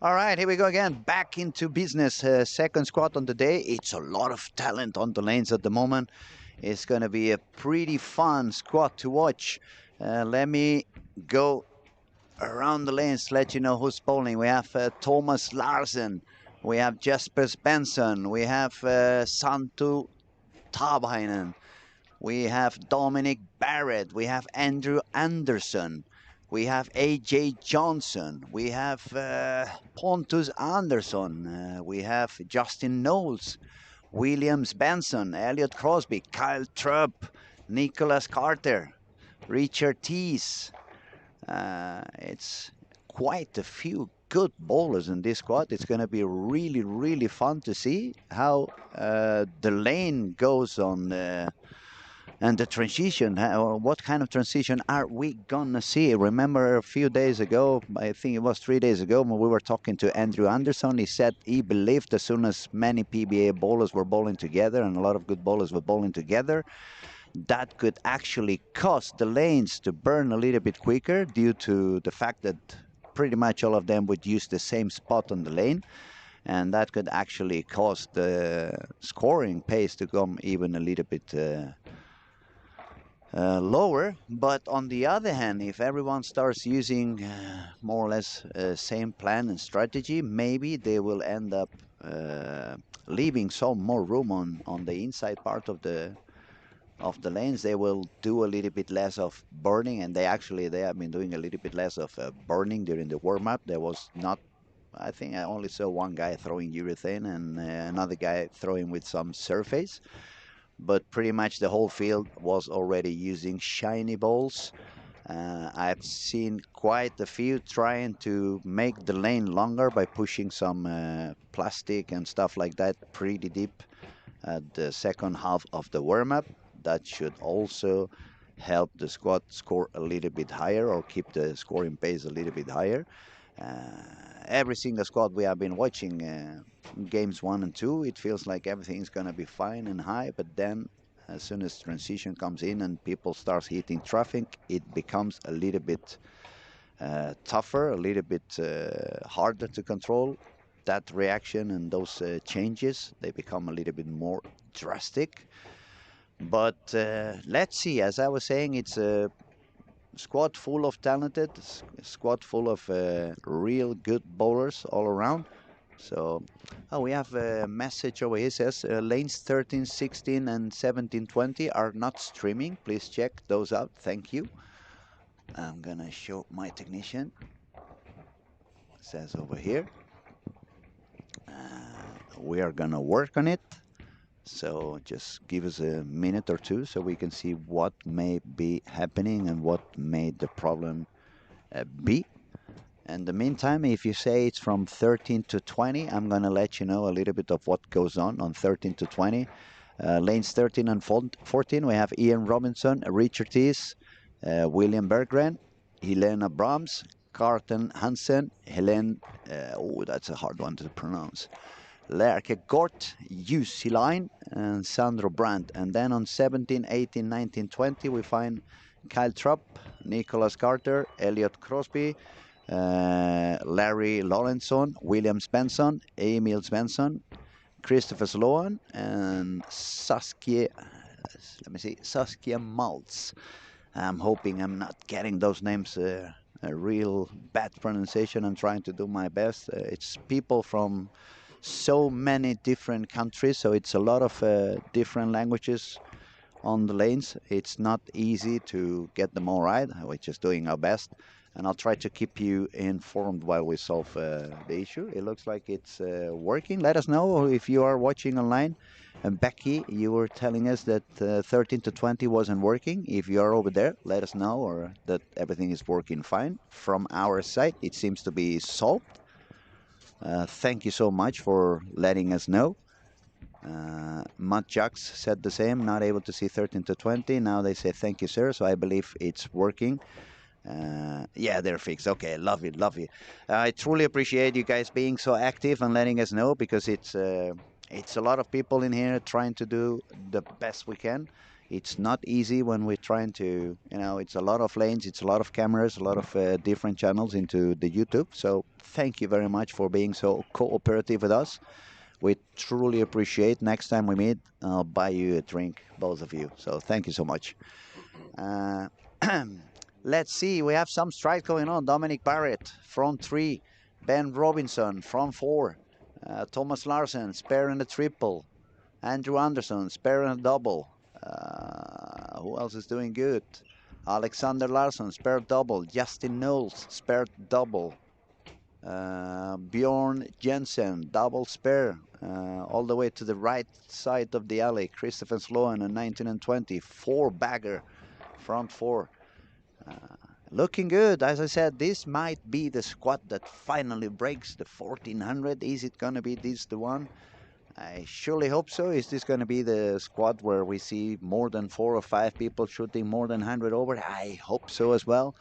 All right, here we go again. Back into business. Second squad on the day. It's a lot of talent on the lanes at the moment. It's going to be a pretty fun squad to watch. Let me go around the lanes, let you know who's bowling. We have Thomas Larsen. We have Jesper Benson. We have Santu Tabainen. We have Dominic Barrett. We have Andrew Anderson. We have AJ Johnson. We have Pontus Anderson. We have Justin Knowles, Williams Benson, Elliot Crosby, Kyle Trupp, Nicholas Carter, Richard Tees. It's quite a few good bowlers in this squad. It's going to be really, really fun to see how the lane goes on and the transition. What kind of transition are we gonna see? Remember a few days ago, I think it was 3 days ago, when we were talking to Andrew Anderson. He said he believed as soon as many PBA bowlers were bowling together and a lot of good bowlers were bowling together, that could actually cause the lanes to burn a little bit quicker due to the fact that pretty much all of them would use the same spot on the lane. And that could actually cause the scoring pace to come even a little bit lower. But on the other hand, if everyone starts using more or less same plan and strategy, maybe they will end up leaving some more room on the inside part of the lanes. They will do a little bit less of burning, and they have been doing a little bit less of burning during the warm-up. There was not, I think I only saw one guy throwing urethane and another guy throwing with some surface. But pretty much the whole field was already using shiny balls. I've seen quite a few trying to make the lane longer by pushing some plastic and stuff like that pretty deep at the second half of the warm-up. That should also help the squad score a little bit higher or keep the scoring pace a little bit higher. Every single squad we have been watching games 1 and 2, it feels like everything's going to be fine and high, but then as soon as transition comes in and people start hitting traffic, it becomes a little bit tougher, a little bit harder to control. That reaction and those changes, they become a little bit more drastic. But let's see, as I was saying, it's a squad full of talented, squad full of real good bowlers all around. So, we have a message over here. It says lanes 13, 16, and 17, 20 are not streaming. Please check those out. Thank you. I'm gonna show my technician. It says over here. We are gonna work on it. So just give us a minute or two so we can see what may be happening and what may the problem be. In the meantime, if you say it's from 13 to 20, I'm going to let you know a little bit of what goes on 13 to 20. Lanes 13 and 14, we have Ian Robinson, Richard Tees, William Berggren, Helena Brahms, Carten Hansen, Helen, that's a hard one to pronounce, Lerke Gort, Jussi Line, and Sandro Brandt. And then on 17, 18, 19, 20, we find Kyle Trupp, Nicholas Carter, Elliot Crosby, Larry Lawrenson, William Benson, Emil Svensson, Christopher Sloan, and Saskia Maltz. I'm hoping I'm not getting those names a real bad pronunciation. I'm trying to do my best. It's people from so many different countries, so it's a lot of different languages on the lanes. It's not easy to get them all right. We're just doing our best, and I'll try to keep you informed while we solve the issue. It looks like it's working. Let us know if you are watching online. And Becky, you were telling us that 13 to 20 wasn't working. If you are over there, let us know, or that everything is working fine. From our side, it seems to be solved. Thank you so much for letting us know. Matt Jacks said the same, not able to see 13 to 20. Now they say thank you, sir. So I believe it's working. Yeah, they're fixed. Okay, love it, love it. I truly appreciate you guys being so active and letting us know, because it's a lot of people in here trying to do the best we can. It's not easy when we're trying to, it's a lot of lanes, it's a lot of cameras, a lot of different channels into the YouTube. So thank you very much for being so cooperative with us. We truly appreciate. Next time we meet, I'll buy you a drink, both of you. So thank you so much. Uh, let's see. We have some strikes going on. Dominic Barrett, front three. Ben Robinson, front four. Thomas Larsen, spare and a triple. Andrew Anderson, spare and a double. Who else is doing good? Alexander Larsen, spare double. Justin Knowles, spare double. Bjorn Jensen, double spare. All the way to the right side of the alley. Christopher Sloan, a 19 and 20. Four bagger, front four. Looking good. As I said, this might be the squad that finally breaks the 1400. Is it going to be this the one? I surely hope so. Is this going to be the squad where we see more than 4 or 5 people shooting more than 100 over? I hope so as well.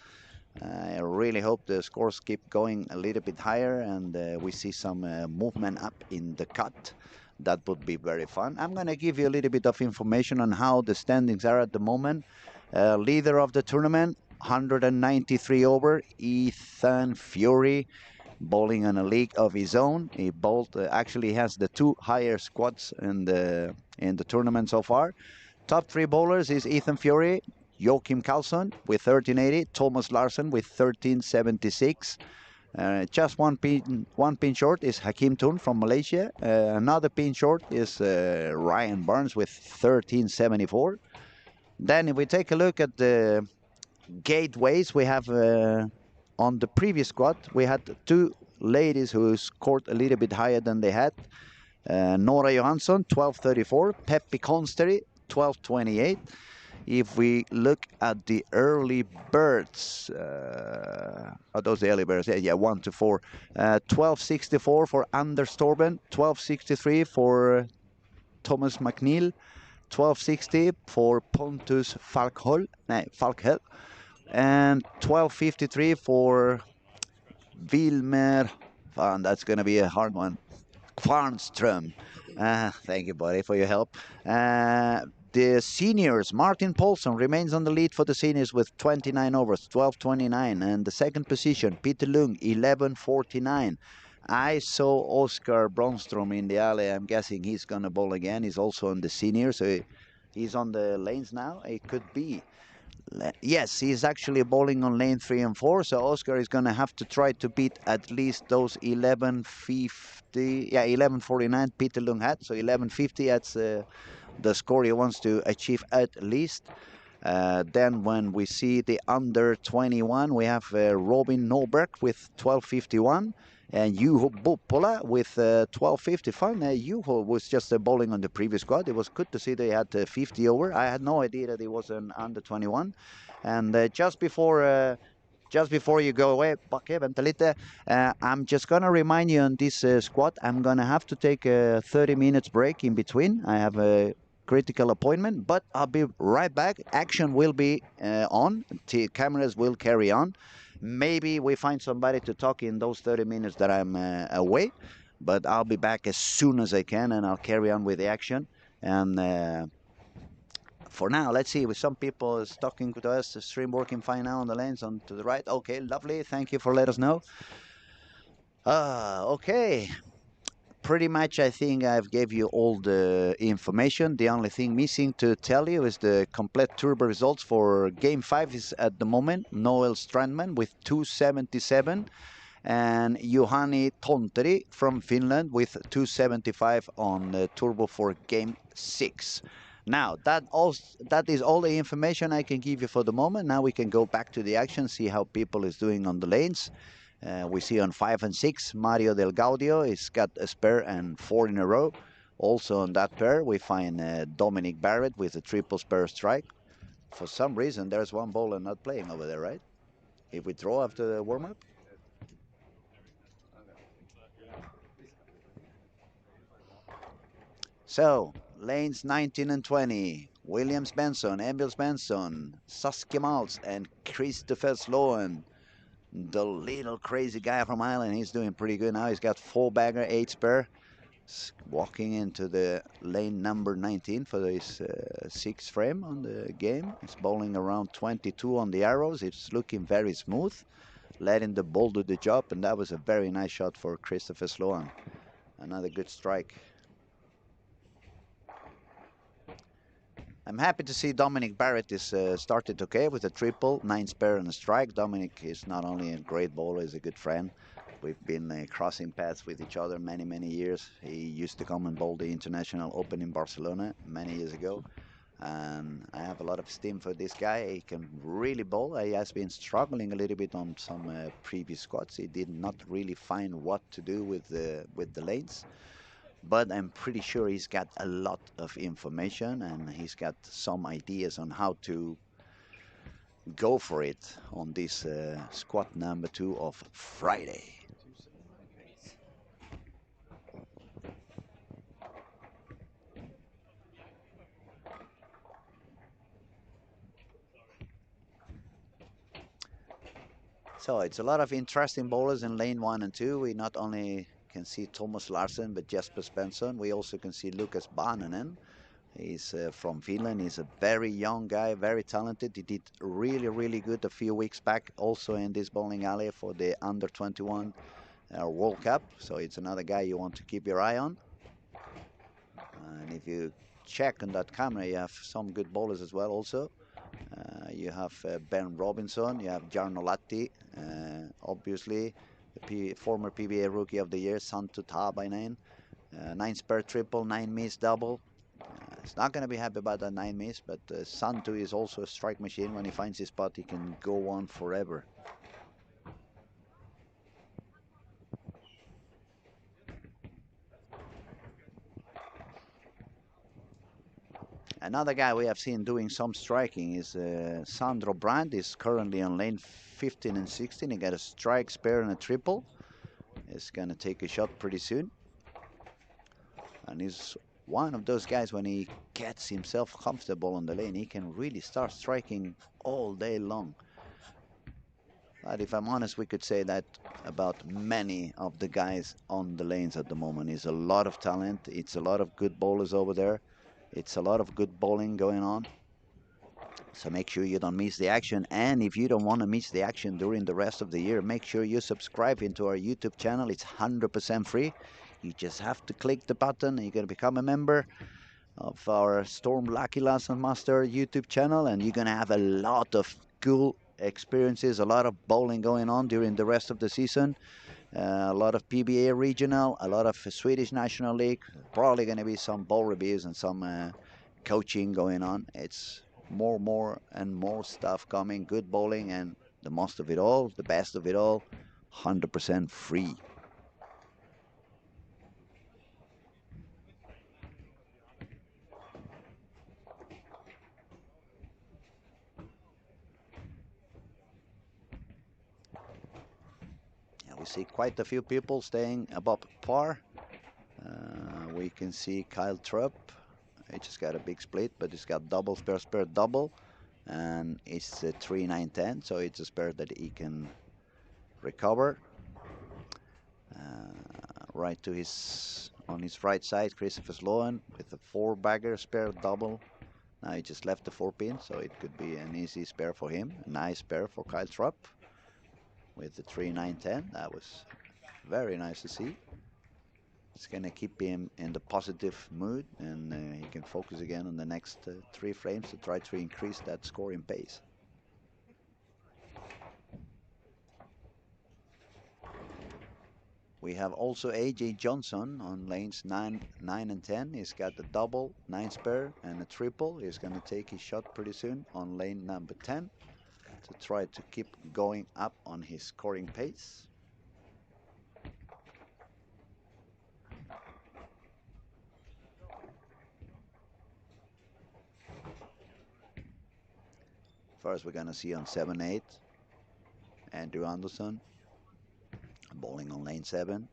I really hope the scores keep going a little bit higher and we see some movement up in the cut. That would be very fun. I'm going to give you a little bit of information on how the standings are at the moment. Leader of the tournament, 193 over, Ethan Fury, bowling on a league of his own. He bowled, actually has the 2 higher squads in the tournament so far. Top 3 bowlers is Ethan Fury, Joachim Karlsson with 1380, Thomas Larsen with 1376. Just one pin short is Hakim Tun from Malaysia. Another pin short is Ryan Barnes with 1374. Then if we take a look at the gateways, we have on the previous squad, we had 2 ladies who scored a little bit higher than they had. Nora Johansson, 1234. Peppi Constery, 1228. If we look at the early birds, are those the early birds? Yeah, 1 to 4. 1264 for Anders Torben, 1263 for Thomas McNeil, 1260 for Pontus Falkhel, and 1253 for Wilmer. That's going to be a hard one. Kvarnström. Thank you, buddy, for your help. The seniors, Martin Paulson remains on the lead for the seniors with 29 overs, 12.29. And the second position, Peter Lung, 11.49. I saw Oscar Bronstrom in the alley. I'm guessing he's going to bowl again. He's also on the seniors, so he's on the lanes now. It could be. Yes, he's actually bowling on lane 3 and 4, so Oscar is going to have to try to beat at least those 11.50, yeah, 11.49 Peter Lung had, so 11.50, that's the score he wants to achieve at least. Then when we see the under 21, we have Robin Norberg with 12.51 and Juho Buppola with 12.55. Juho was just bowling on the previous squad. It was good to see they had 50 over. I had no idea that he was an under 21. And just before you go away, I'm just going to remind you on this squad, I'm going to have to take a 30 minutes break in between. I have a critical appointment, but I'll be right back. Action will be on. The cameras will carry on. Maybe we find somebody to talk in those 30 minutes that I'm away, but I'll be back as soon as I can and I'll carry on with the action. And for now, let's see, with some people is talking to us, the stream working fine now on the lanes on to the right. Okay, lovely. Thank you for letting us know. Okay. Pretty much, I think I've gave you all the information. The only thing missing to tell you is the complete turbo results for Game 5 is at the moment Noel Strandman with 277 and Juhani Tonteri from Finland with 275 on the turbo for Game 6. Now, that is all the information I can give you for the moment. Now we can go back to the action, see how people is doing on the lanes. We see on 5 and 6, Mario Del Gaudio has got a spare and 4 in a row. Also on that pair, we find Dominic Barrett with a triple spare strike. For some reason, there's one bowler not playing over there, right? If we throw after the warm-up? So, lanes 19 and 20. Williams Benson, Emil Benson, Saskia Maltz, and Christopher Sloan. The little crazy guy from Ireland, he's doing pretty good now. He's got 4 bagger, 8 spare. Walking into the lane number 19 for his sixth frame on the game. It's bowling around 22 on the arrows. It's looking very smooth, letting the ball do the job, and that was a very nice shot for Christopher Sloan. Another good strike. I'm happy to see Dominic Barrett is started okay with a triple, 9 spare and a strike. Dominic is not only a great bowler, he's a good friend. We've been crossing paths with each other many, many years. He used to come and bowl the International Open in Barcelona many years ago. And I have a lot of esteem for this guy. He can really bowl. He has been struggling a little bit on some previous squads. He did not really find what to do with the lanes. But I'm pretty sure he's got a lot of information and he's got some ideas on how to go for it on this squat number 2 of Friday. So it's a lot of interesting bowlers in lane 1 and 2. We not only can see Thomas Larsen, but Jesper Svensson. We also can see Lucas Baananen. He's from Finland. He's a very young guy, very talented. He did really, really good a few weeks back, also in this bowling alley for the under 21 World Cup. So it's another guy you want to keep your eye on. And if you check on that camera, you have some good bowlers as well also. You have Ben Robinson, you have Jarno Latti, obviously the former PBA Rookie of the Year, Santu Ta by name. 9 spare triple, 9 miss double. He's not going to be happy about that 9 miss, but Santu is also a strike machine. When he finds his spot, he can go on forever. Another guy we have seen doing some striking is Sandro Brand. Is currently on lane 15 and 16. He got a strike, spare, and a triple. He's going to take a shot pretty soon. And he's one of those guys, when he gets himself comfortable on the lane, he can really start striking all day long. But if I'm honest, we could say that about many of the guys on the lanes at the moment. It's a lot of talent. It's a lot of good bowlers over there. It's a lot of good bowling going on. So make sure you don't miss the action. And if you don't want to miss the action during the rest of the year, make sure you subscribe into our YouTube channel. It's 100% free. You just have to click the button and you're going to become a member of our Storm Lucky Larsen Master YouTube channel. And you're going to have a lot of cool experiences, a lot of bowling going on during the rest of the season. A lot of PBA regional, a lot of Swedish National League. Probably going to be some bowl reviews and some coaching going on. It's more and more stuff coming. Good bowling, and the most of it all, the best of it all, 100% free. Yeah, we see quite a few people staying above par. We can see Kyle Trupp. He just got a big split, but he's got double spare, spare, double. And it's a 3-9-10, so it's a spare that he can recover. Right to on his right side, Christopher Sloan with a 4-bagger spare double. Now he just left the 4-pin, so it could be an easy spare for him. A nice spare for Kyle Trupp with the 3-9-10. That was very nice to see. It's going to keep him in the positive mood, and he can focus again on the next 3 frames to try to increase that scoring pace. We have also AJ Johnson on lanes 9 and 10. He's got the double, 9 spare, and a triple. He's going to take his shot pretty soon on lane number 10 to try to keep going up on his scoring pace. First, we're going to see on 7-8, Andrew Anderson bowling on lane 7.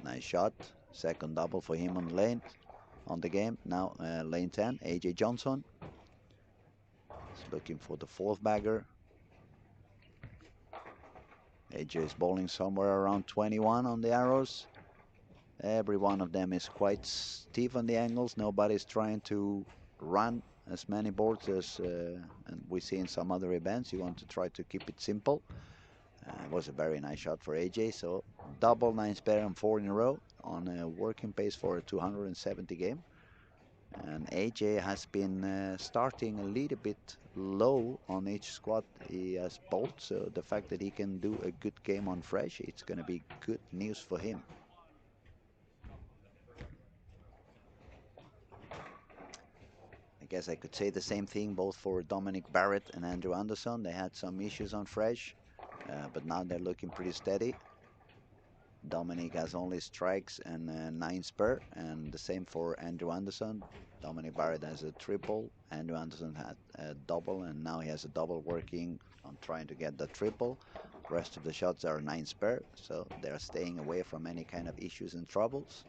Nice shot. Second double for him on the lane, on the game. Now lane 10, AJ Johnson. He's looking for the 4th bagger. AJ is bowling somewhere around 21 on the arrows. Every one of them is quite stiff on the angles. Nobody's trying to run as many boards as and we see in some other events. You want to try to keep it simple. It was a very nice shot for AJ. So double 9 spare and 4 in a row on a working pace for a 270 game. And AJ has been starting a little bit low on each squat he has bowled. So the fact that he can do a good game on fresh, it's going to be good news for him. I guess I could say the same thing both for Dominic Barrett and Andrew Anderson. They had some issues on fresh, but now they're looking pretty steady. Dominic has only strikes and 9 spare, and the same for Andrew Anderson. Dominic Barrett has a triple, Andrew Anderson had a double, and now he has a double working on trying to get the triple. The rest of the shots are 9 spare, so they're staying away from any kind of issues and troubles.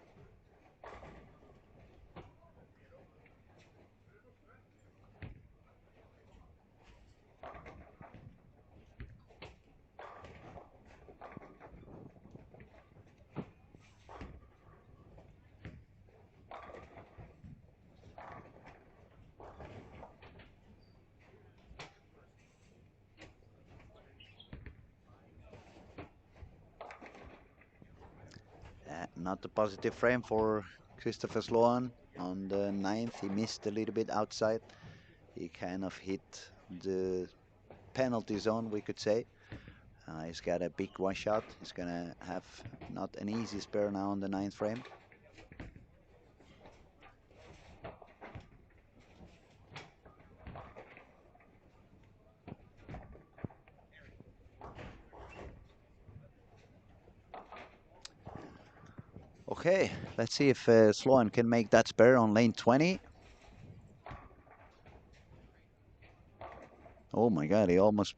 Not a positive frame for Christopher Sloan. On the 9th, he missed a little bit outside. He kind of hit the penalty zone, we could say. He's got a big washout. He's going to have not an easy spare now on the 9th frame. Okay, let's see if Sloan can make that spare on lane 20. Oh my God, he almost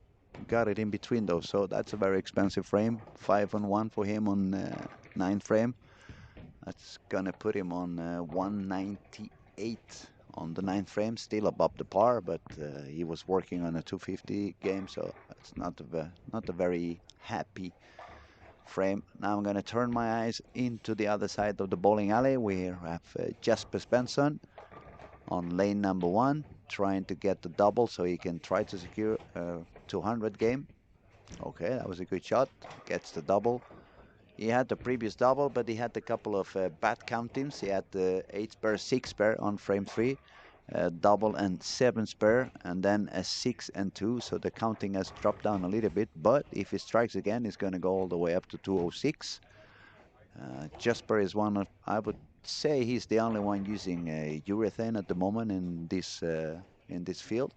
got it in between those. So that's a very expensive frame. 5-on-1 for him on 9th frame. That's gonna put him on 198 on the 9th frame, still above the par, but he was working on a 250 game, so it's not a very happy frame. Now I'm gonna turn my eyes into the other side of the bowling alley. We have Jasper Svensson on lane number 1, trying to get the double so he can try to secure a 200 game. Okay, that was a good shot. Gets the double. He had the previous double, but he had a couple of bad countings. He had the 8-spare, 6-spare on frame 3, double and 7-spare, and then a 6 and 2. So the counting has dropped down a little bit. But if he strikes again, he's going to go all the way up to 206. Jasper is one of, I would say, he's the only one using urethane at the moment in this field.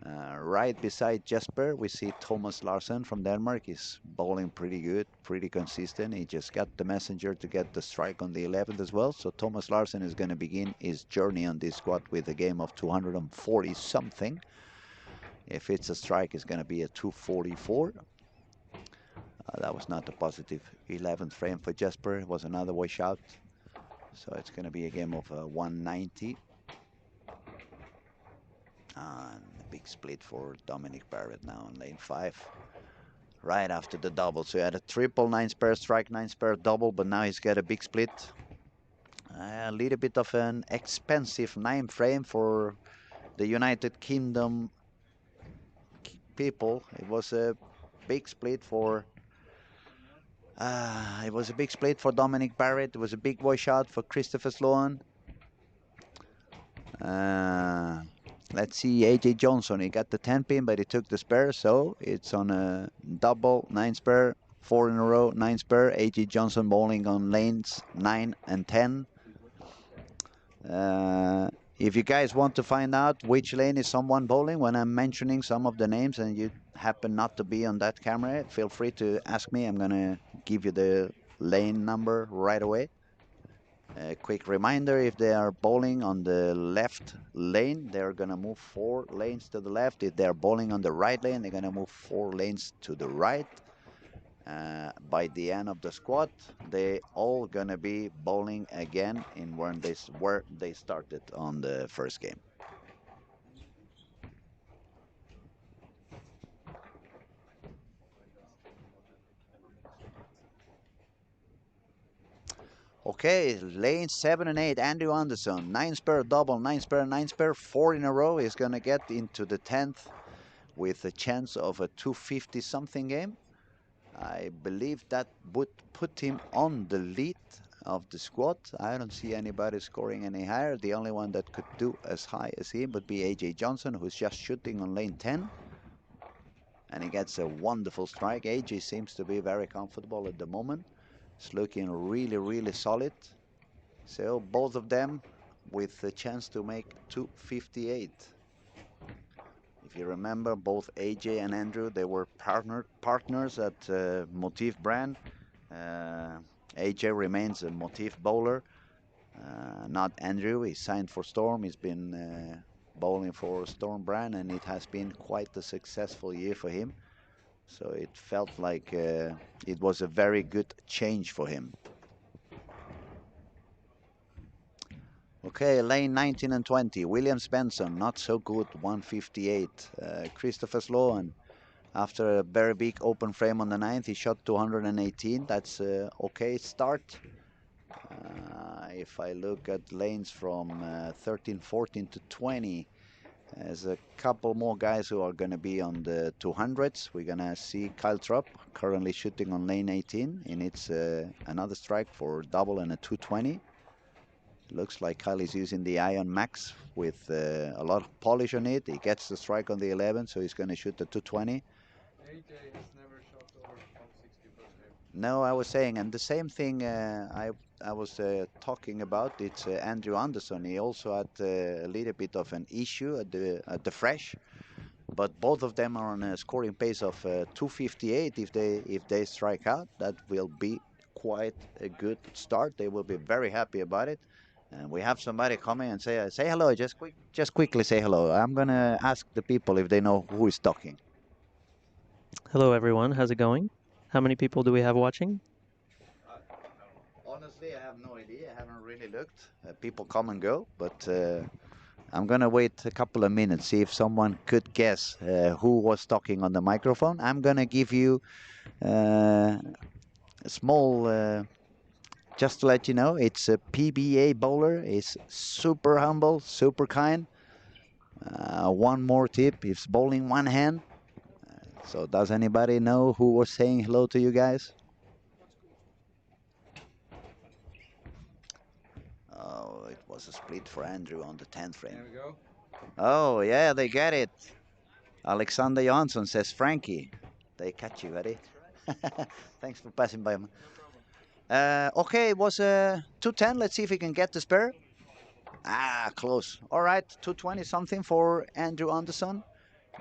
Right beside Jesper, we see Thomas Larsen from Denmark. He's bowling pretty good, pretty consistent. He just got the messenger to get the strike on the 11th as well. So Thomas Larsen is going to begin his journey on this squad with a game of 240 something. If it's a strike, it's going to be a 244. That was not a positive 11th frame for Jesper. It was another washout. So it's going to be a game of 190. And a big split for Dominic Barrett now on lane 5. Right after the double. So he had a triple 9-spare strike, 9-spare double, but now he's got a big split. A little bit of an expensive 9 frame for the United Kingdom people. It was a big split for Dominic Barrett. It was a big washout for Christopher Sloan. Let's see, AJ Johnson, he got the 10 pin, but he took the spare, so it's on a double 9-spare, 4 in a row, 9-spare. AJ Johnson bowling on lanes 9 and 10. If you guys want to find out which lane is someone bowling when I'm mentioning some of the names and you happen not to be on that camera, feel free to ask me. I'm gonna give you the lane number right away. A quick reminder, if they are bowling on the left lane, they're going to move 4 lanes to the left. If they're bowling on the right lane, they're going to move 4 lanes to the right. By the end of the squad, they all going to be bowling again in where they started on the first game. Okay, lane 7 and 8, Andrew Anderson. 9 spare double, 9 spare, 9 spare, 4 in a row. He's going to get into the 10th with a chance of a 250 something game. I believe that would put him on the lead of the squad. I don't see anybody scoring any higher. The only one that could do as high as him would be AJ Johnson, who's just shooting on lane 10. And he gets a wonderful strike. AJ seems to be very comfortable at the moment. It's looking really, really solid. So both of them with a chance to make 258. If you remember, both AJ and Andrew, they were partners at Motif brand. AJ remains a Motif bowler, not Andrew. He signed for Storm. He's been bowling for Storm brand, and it has been quite a successful year for him. So it felt like it was a very good change for him. Okay, lane 19 and 20. William Spencer, not so good, 158. Christopher Sloan, after a very big open frame on the 9th, he shot 218. That's okay start. If I look at lanes from 13, 14 to 20, there's a couple more guys who are going to be on the 200s. We're going to see Kyle Trupp currently shooting on lane 18. He needs another strike for double and a 220. Looks like Kyle is using the Iron Max with a lot of polish on it. He gets the strike on the 11, so he's going to shoot the 220. AJ has never shot over 160 first game. No, I was saying, and the same thing I was talking about. It's Andrew Anderson. He also had a little bit of an issue at the fresh, but both of them are on a scoring pace of 258. If they strike out, that will be quite a good start. They will be very happy about it. And we have somebody coming and say hello. Just quickly say hello. I'm gonna ask the people if they know who is talking. Hello, everyone. How's it going? How many people do we have watching? Honestly, I have no idea. I haven't really looked. People come and go, but I'm gonna wait a couple of minutes, see if someone could guess who was talking on the microphone. I'm gonna give you a small, just to let you know, it's a PBA bowler. He's super humble, super kind. One more tip: he's bowling one hand. So does anybody know who was saying hello to you guys? Oh, it was a split for Andrew on the 10th frame. There we go. Oh, yeah, they get it. Alexander Johansson says Frankie. They catch you, buddy. Thanks for passing by. No problem. Okay, it was 210. Let's see if he can get the spare. Ah, close. All right, 220 something for Andrew Anderson.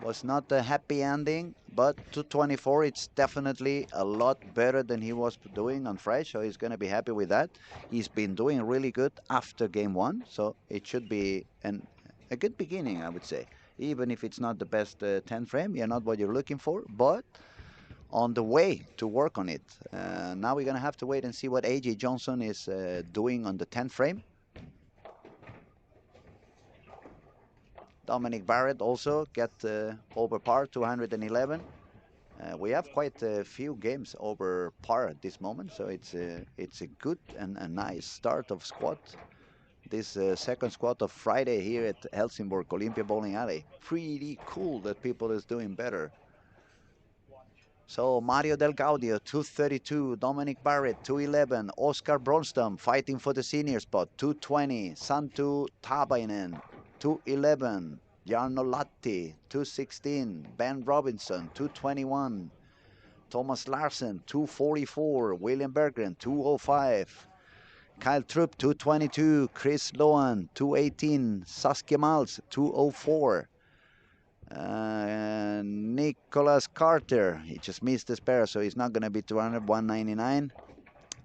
Was not a happy ending, but 224, it's definitely a lot better than he was doing on fresh, so he's going to be happy with that. He's been doing really good after game one, so it should be a good beginning, I would say. Even if it's not the best 10 frame, you're not what you're looking for, but on the way to work on it. Now we're going to have to wait and see what AJ Johnson is doing on the 10 frame. Dominic Barrett also get over par, 211. We have quite a few games over par at this moment, so it's a good and a nice start of squad. This second squad of Friday here at Helsingborg Olympia Bowling Alley. Pretty cool that people is doing better. So Mario Del Gaudio, 232. Dominic Barrett, 211. Oscar Bronstam fighting for the senior spot, 220. Santu Tabainen, 211. Jarno Latti, 216. Ben Robinson, 221. Thomas Larsen, 244. William Berggren, 205. Kyle Trupp, 222. Chris Lohan, 218. Saskia Mals, 204. Nicholas Carter, he just missed the spare, so he's not going to be 200, 199.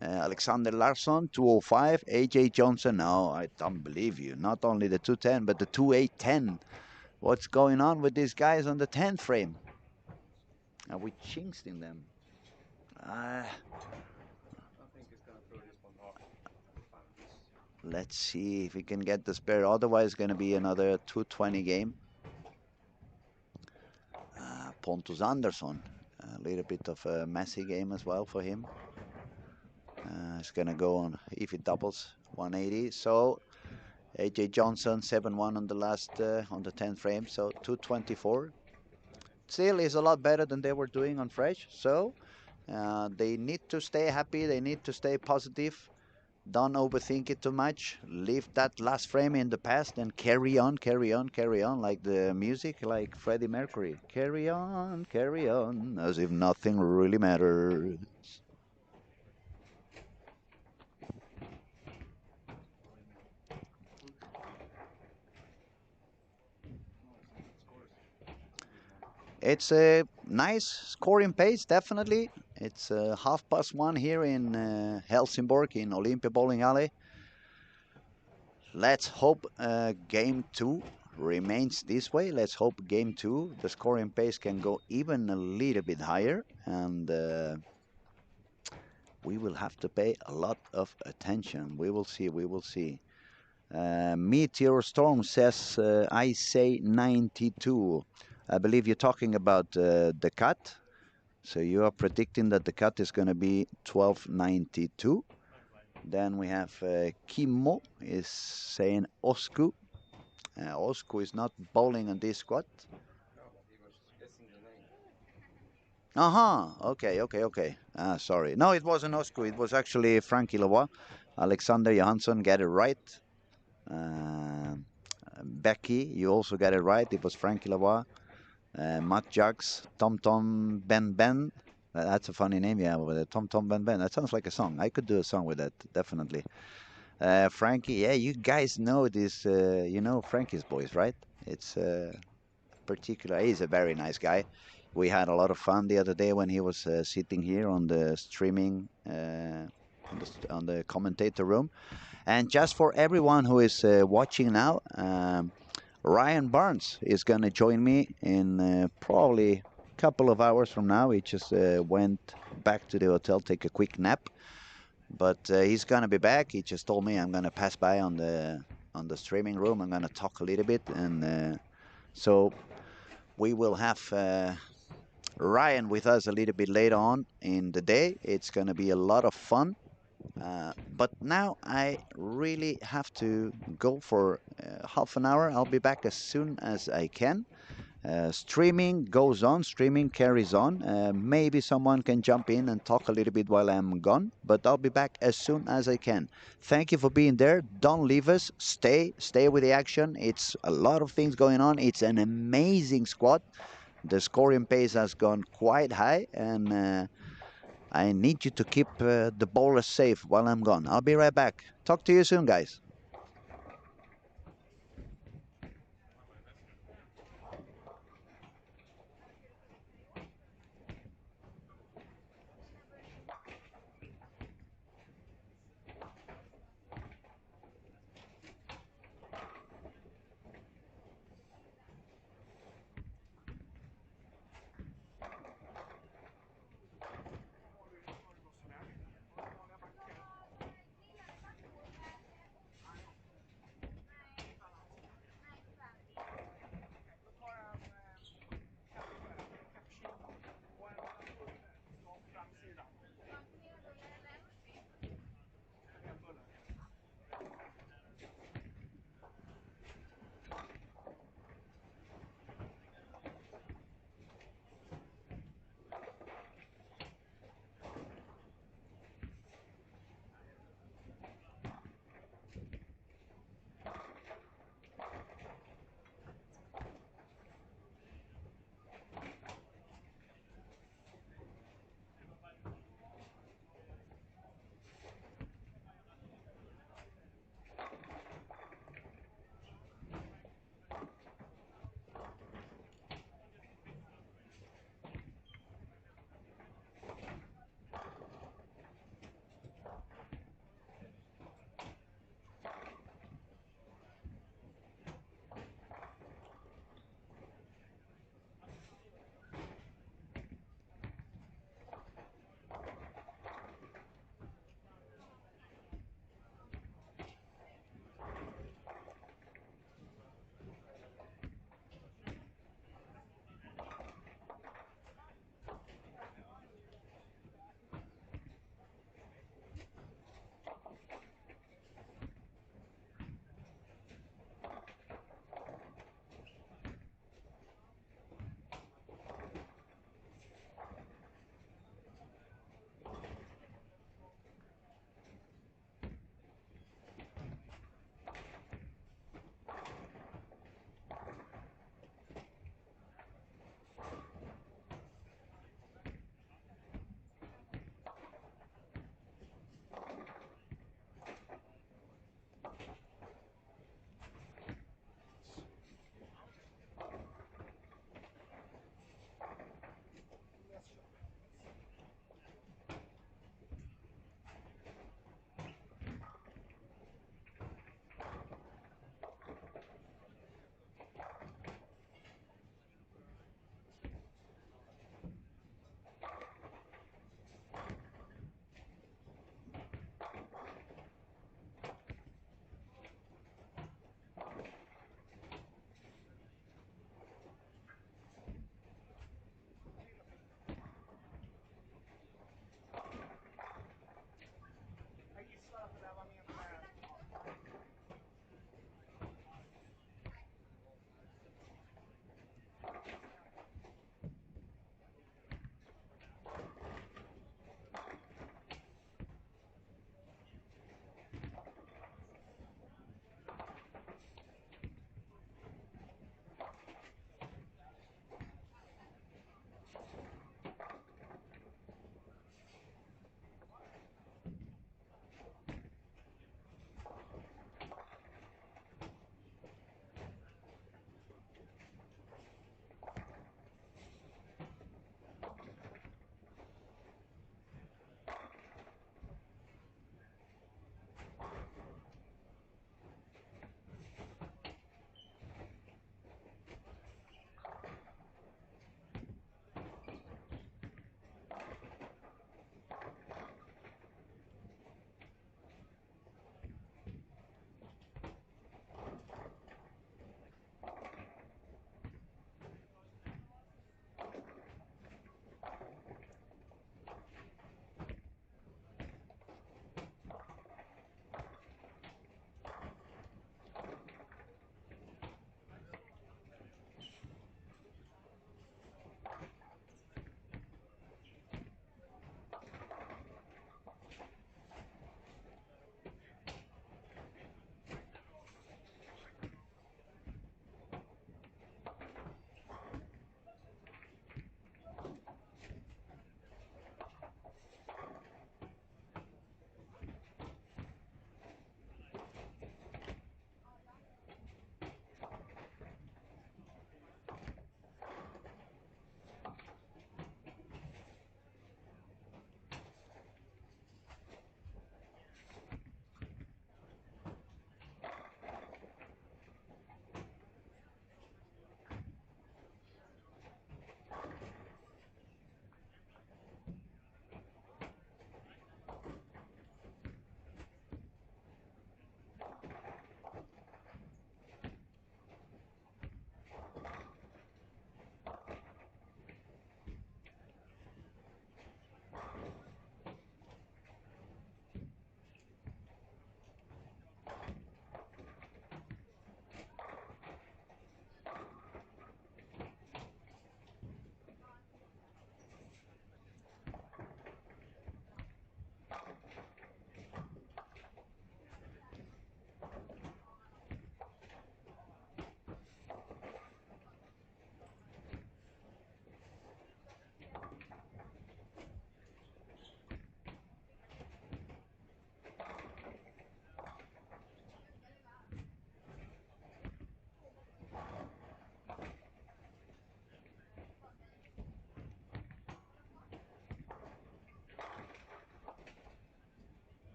Alexander Larsson, 205. AJ Johnson, no, I don't believe you. Not only the 210, but the 2810. What's going on with these guys on the 10th frame? Are we jinxing them? I think he's gonna throw this one off. Let's see if we can get the spare. Otherwise, it's going to be another 220 game. Pontus Andersson, a little bit of a messy game as well for him. It's gonna go on if it doubles 180. So AJ Johnson 7-1 on the last on the 10th frame. So 224. Still is a lot better than they were doing on fresh. So they need to stay happy. They need to stay positive. Don't overthink it too much. Leave that last frame in the past and carry on, carry on, carry on, like the music, like Freddie Mercury. Carry on, as if nothing really matters. It's a nice scoring pace, definitely. It's 1:30 here in Helsingborg in Olympia Bowling Alley. Let's hope game two remains this way. Let's hope game two, the scoring pace can go even a little bit higher, and we will have to pay a lot of attention. We will see, we will see. Meteor Storm says, I say 92. I believe you're talking about the cut. So you are predicting that the cut is going to be 1292. Then we have Kimmo is saying Osku. Osku is not bowling on this squad. Okay. Sorry. No, it wasn't Osku. It was actually Frankie Lavoie. Alexander Johansson got it right. Becky, you also got it right. It was Frankie Lavoie. Matt Juggs, Tom Tom Ben Ben. That's a funny name, yeah. Tom Tom Ben Ben. That sounds like a song. I could do a song with that, definitely. Frankie, yeah, you guys know this. You know Frankie's voice, right? It's particular. He's a very nice guy. We had a lot of fun the other day when he was sitting here on the streaming, on the commentator room. And just for everyone who is watching now, Ryan Barnes is going to join me in probably a couple of hours from now. He just went back to the hotel, take a quick nap. But he's going to be back. He just told me I'm going to pass by on the streaming room. I'm going to talk a little bit. And so we will have Ryan with us a little bit later on in the day. It's going to be a lot of fun. But now I really have to go for half an hour. I'll be back as soon as I can. Streaming goes on, streaming carries on. Maybe someone can jump in and talk a little bit while I'm gone, but I'll be back as soon as I can. Thank you for being there. Don't leave us. Stay with the action. It's a lot of things going on. It's an amazing squad. The scoring pace has gone quite high, and I need you to keep the bowlers safe while I'm gone. I'll be right back. Talk to you soon, guys.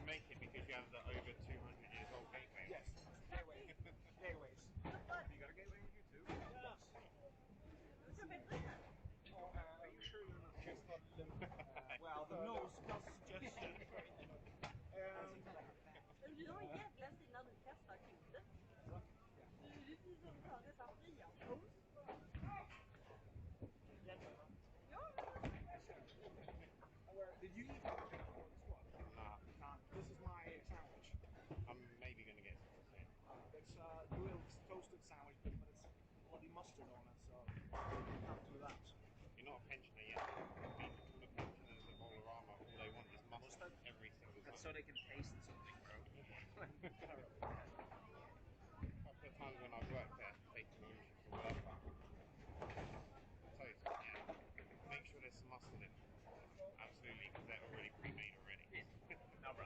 make it because you have the over 200 years old gateway. Yes. Gateway. Gateways. You got a gateway with you too? Yes. Are you sure you're not just well, the nose does suggest it. Du har jävla sina du testar kortet. Du är precis som tar dessa fria pums. Ja. Did you eat this one? Nah, This is my sandwich. I'm maybe going to get some soon. It's a grilled toasted sandwich, but it's bloody mustard on it, so you have to do that. You're not a pensioner yet. The pensioners of Bolorama, all they want is mustard every single time. That's so they can taste something, bro. A couple of times when I've worked there, taking the interest to work, toast, yeah. Make sure there's some mustard in it. Absolutely, because they're already pre-made already. No, bro.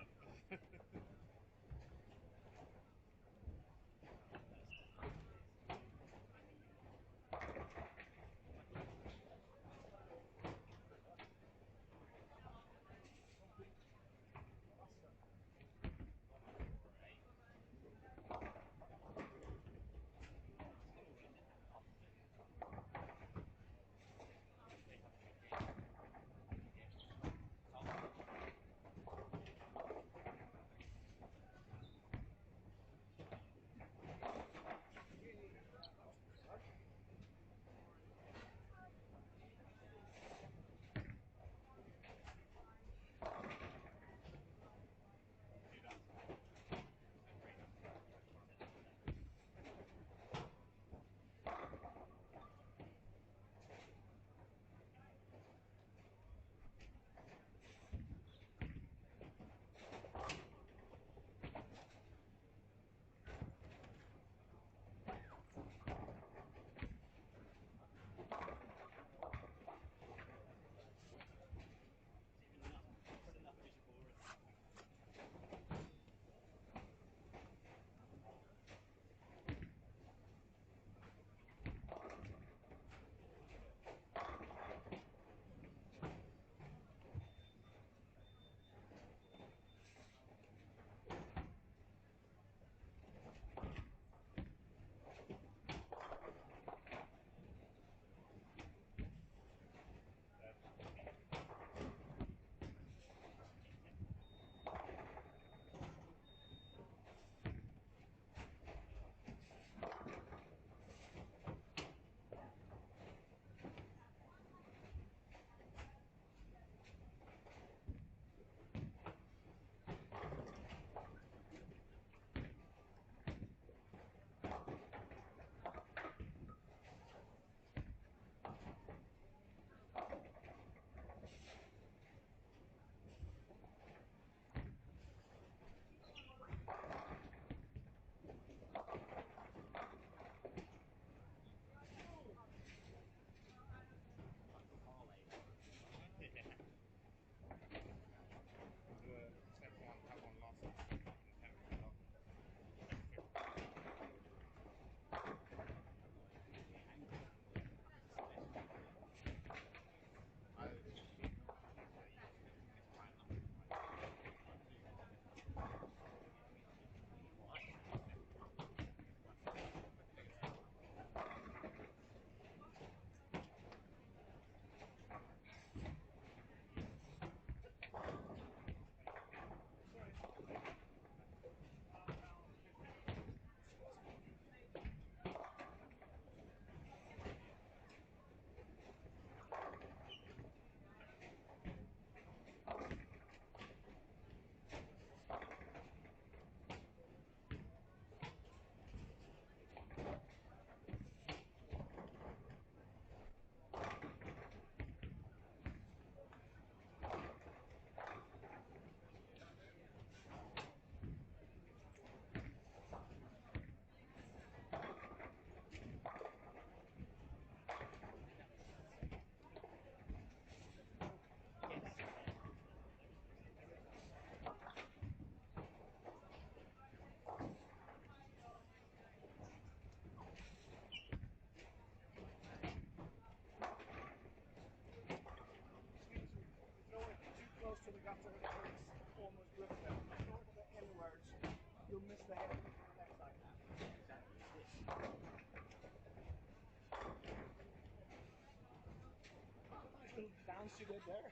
dance you did there.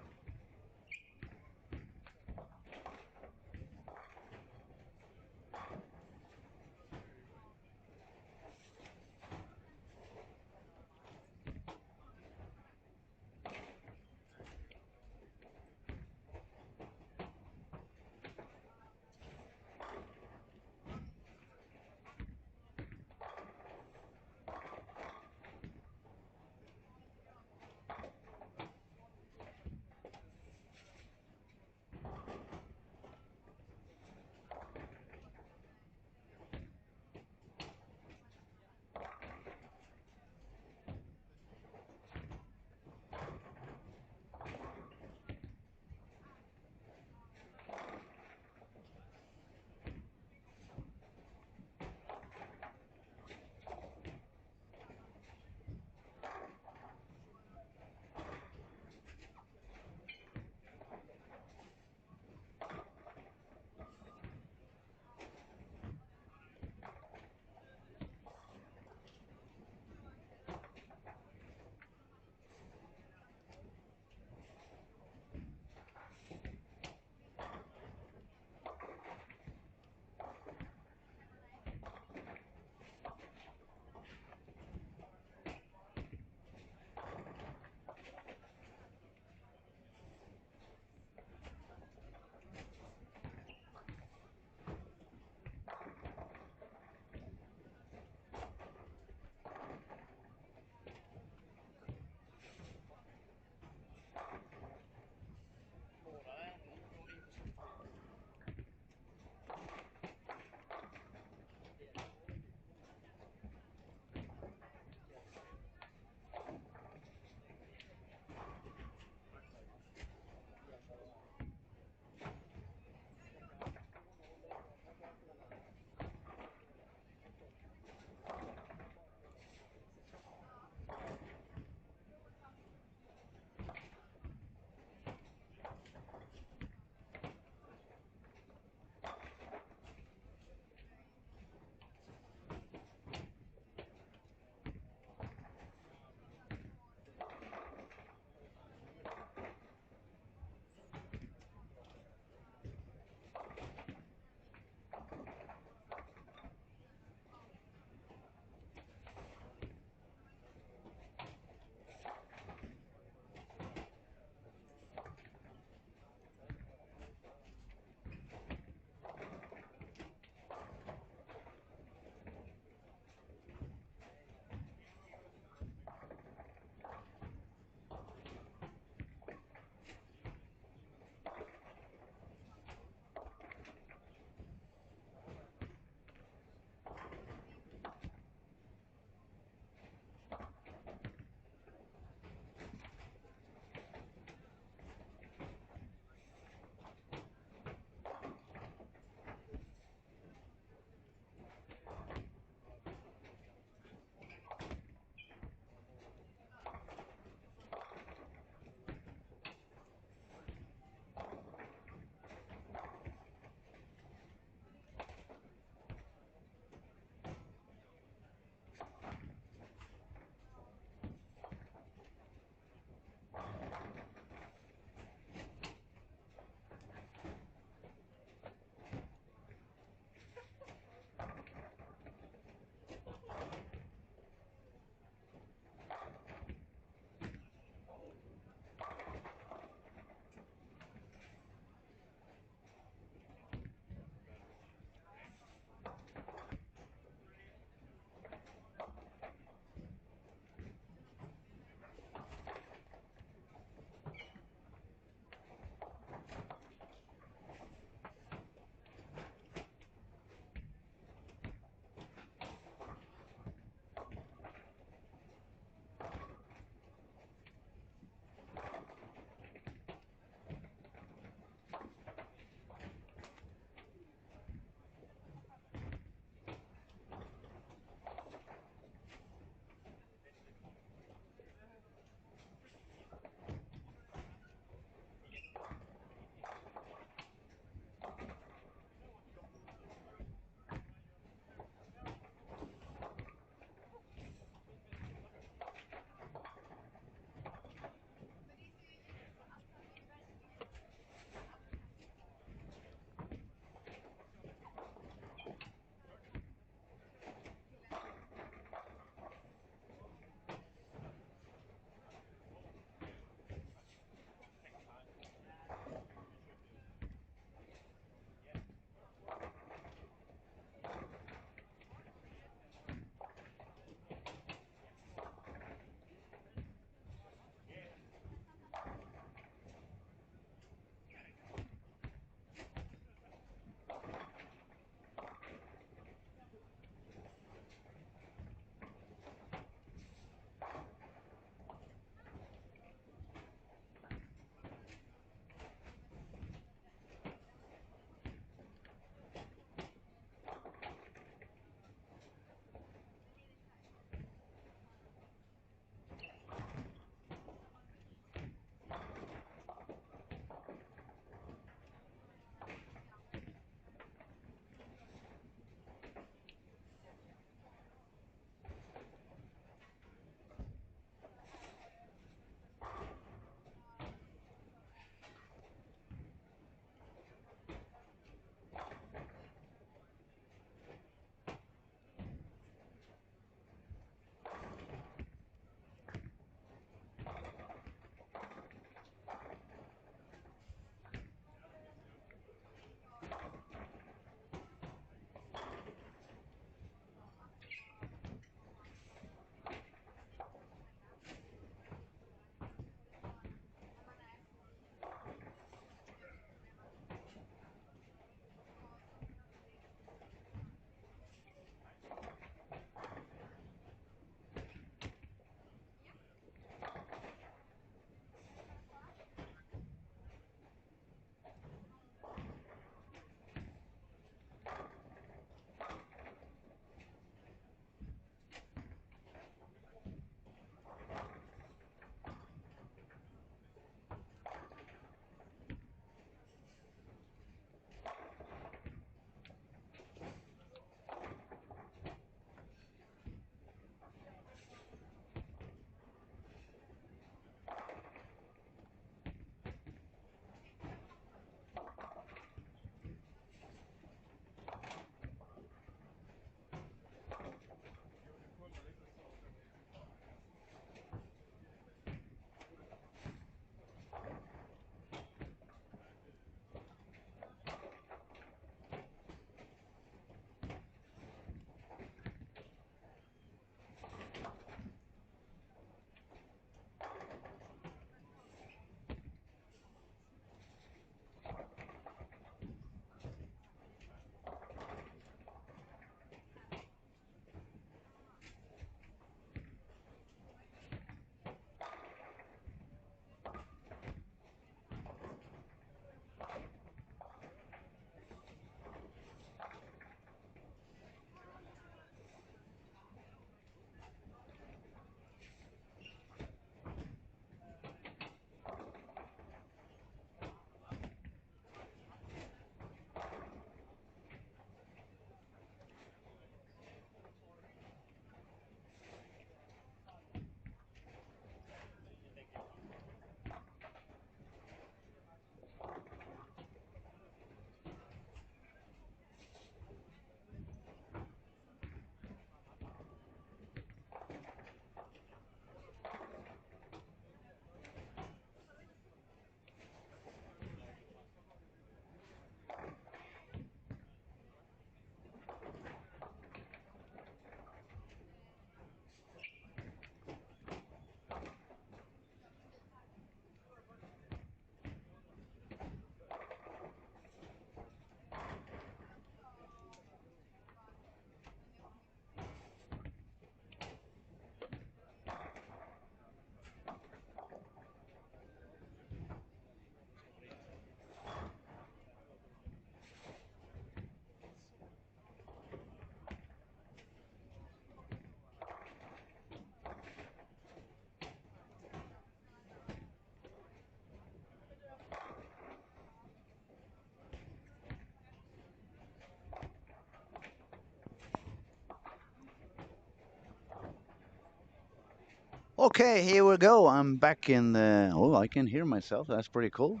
Okay, here we go. I'm back in the. Oh, I can hear myself. That's pretty cool.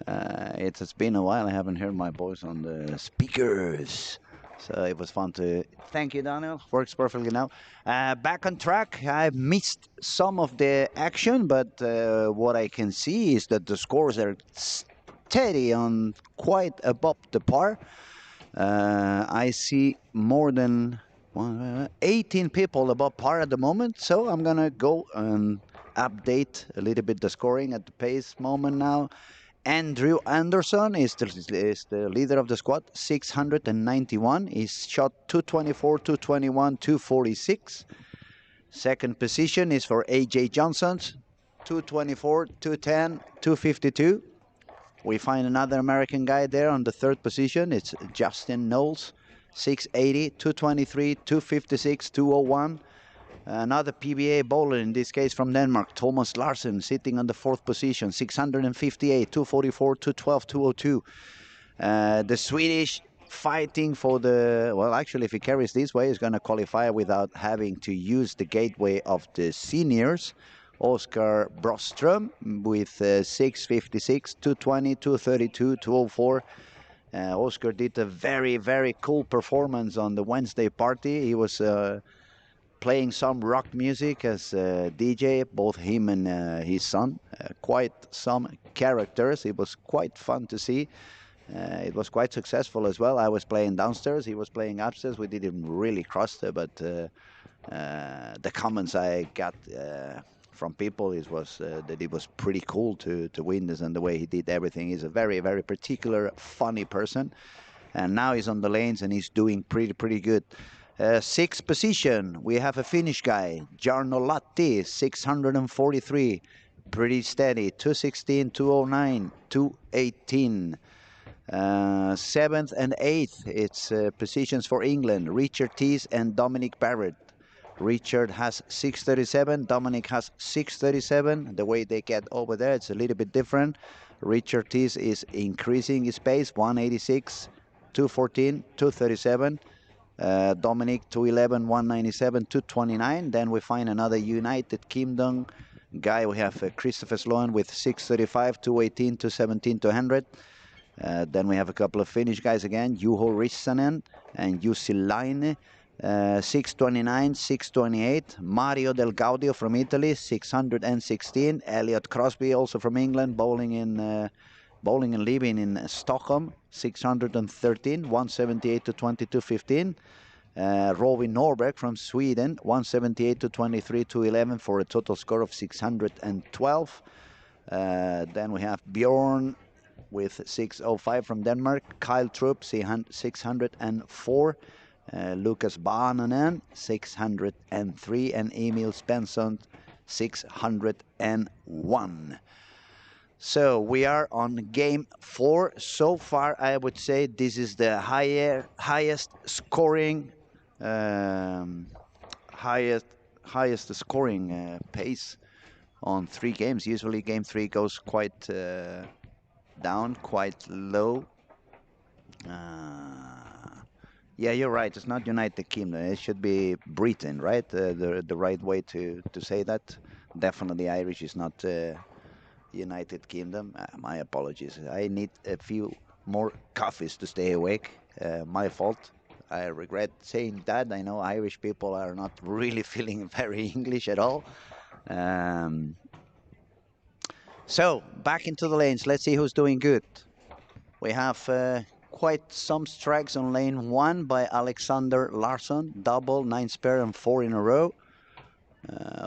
It's been a while. I haven't heard my voice on the speakers. So it was fun to. Thank you, Daniel. Works perfectly now. Back on track. I missed some of the action, but what I can see is that the scores are steady on quite above the par. I see more than 18 people above par at the moment, so I'm gonna go and update a little bit the scoring at the pace moment now. Andrew Anderson is the leader of the squad, 691. He's shot 224, 221, 246. Second position is for AJ Johnson, 224, 210, 252. We find another American guy there on the third position. It's Justin Knowles, 680, 223, 256, 201. Another PBA bowler, in this case from Denmark, Thomas Larsen, sitting on the fourth position, 658, 244, 212, 202. The Swedish fighting for the, well, actually, if he carries this way, he's going to qualify without having to use the gateway of the seniors. Oscar Broström with 656, 220, 232, 204. Oscar did a very, very cool performance on the Wednesday party. He was playing some rock music as a DJ, both him and his son. Quite some characters. It was quite fun to see. It was quite successful as well. I was playing downstairs. He was playing upstairs. We didn't really cross there, but the comments I got from people was that it was pretty cool to win this and the way he did everything. He's a very, very particular, funny person. And now he's on the lanes and he's doing pretty good. Sixth position, we have a Finnish guy, Jarno Latti, 643. Pretty steady, 216, 209, 218. Seventh and eighth, it's positions for England, Richard Tees and Dominic Barrett. Richard has 637, Dominic has 637. The way they get over there, it's a little bit different. Richard Tees is increasing his pace, 186, 214, 237. Dominic 211, 197, 229. Then we find another United Kingdom guy. We have Christopher Sloan with 635, 218, 217, 200. Then we have a couple of Finnish guys again, Juho Rissanen and Jussi Laine, 629, 628. Mario Del Gaudio from Italy, 616. Elliot Crosby, also from England, bowling and living in Stockholm, 613, 178 to 22.15. Robin Norberg from Sweden, 178 to 23 to 11 for a total score of 612. Then we have Bjorn with 605 from Denmark, Kyle Troop 604, Lucas Baananen 603, and Emil Svensson 601. So we are on game 4. So far, I would say this is the highest scoring pace on 3 games. Usually game 3 goes quite down, quite low. Yeah, you're right. It's not United Kingdom. It should be Britain, right? The right way to say that. Definitely Irish is not United Kingdom. My apologies. I need a few more coffees to stay awake. My fault. I regret saying that. I know Irish people are not really feeling very English at all. So, back into the lanes. Let's see who's doing good. We have quite some strikes on lane 1 by Alexander Larsen. Double, 9 spare, and 4 in a row.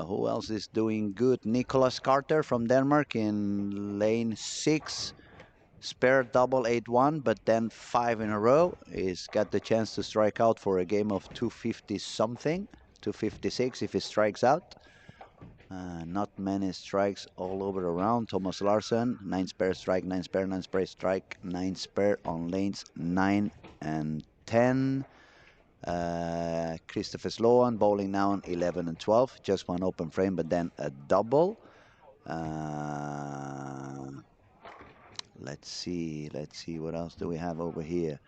Who else is doing good? Nicholas Carter from Denmark in lane 6. Spare, double, 8-1, but then 5 in a row. He's got the chance to strike out for a game of 250 something. 256 if he strikes out. Not many strikes all over around. Thomas Larsen, 9 spare strike, 9 spare, 9 spare strike, 9 spare on lanes 9 and 10. Christopher Sloan bowling now on 11 and 12. Just one open frame, but then a double. Let's see what else do we have over here.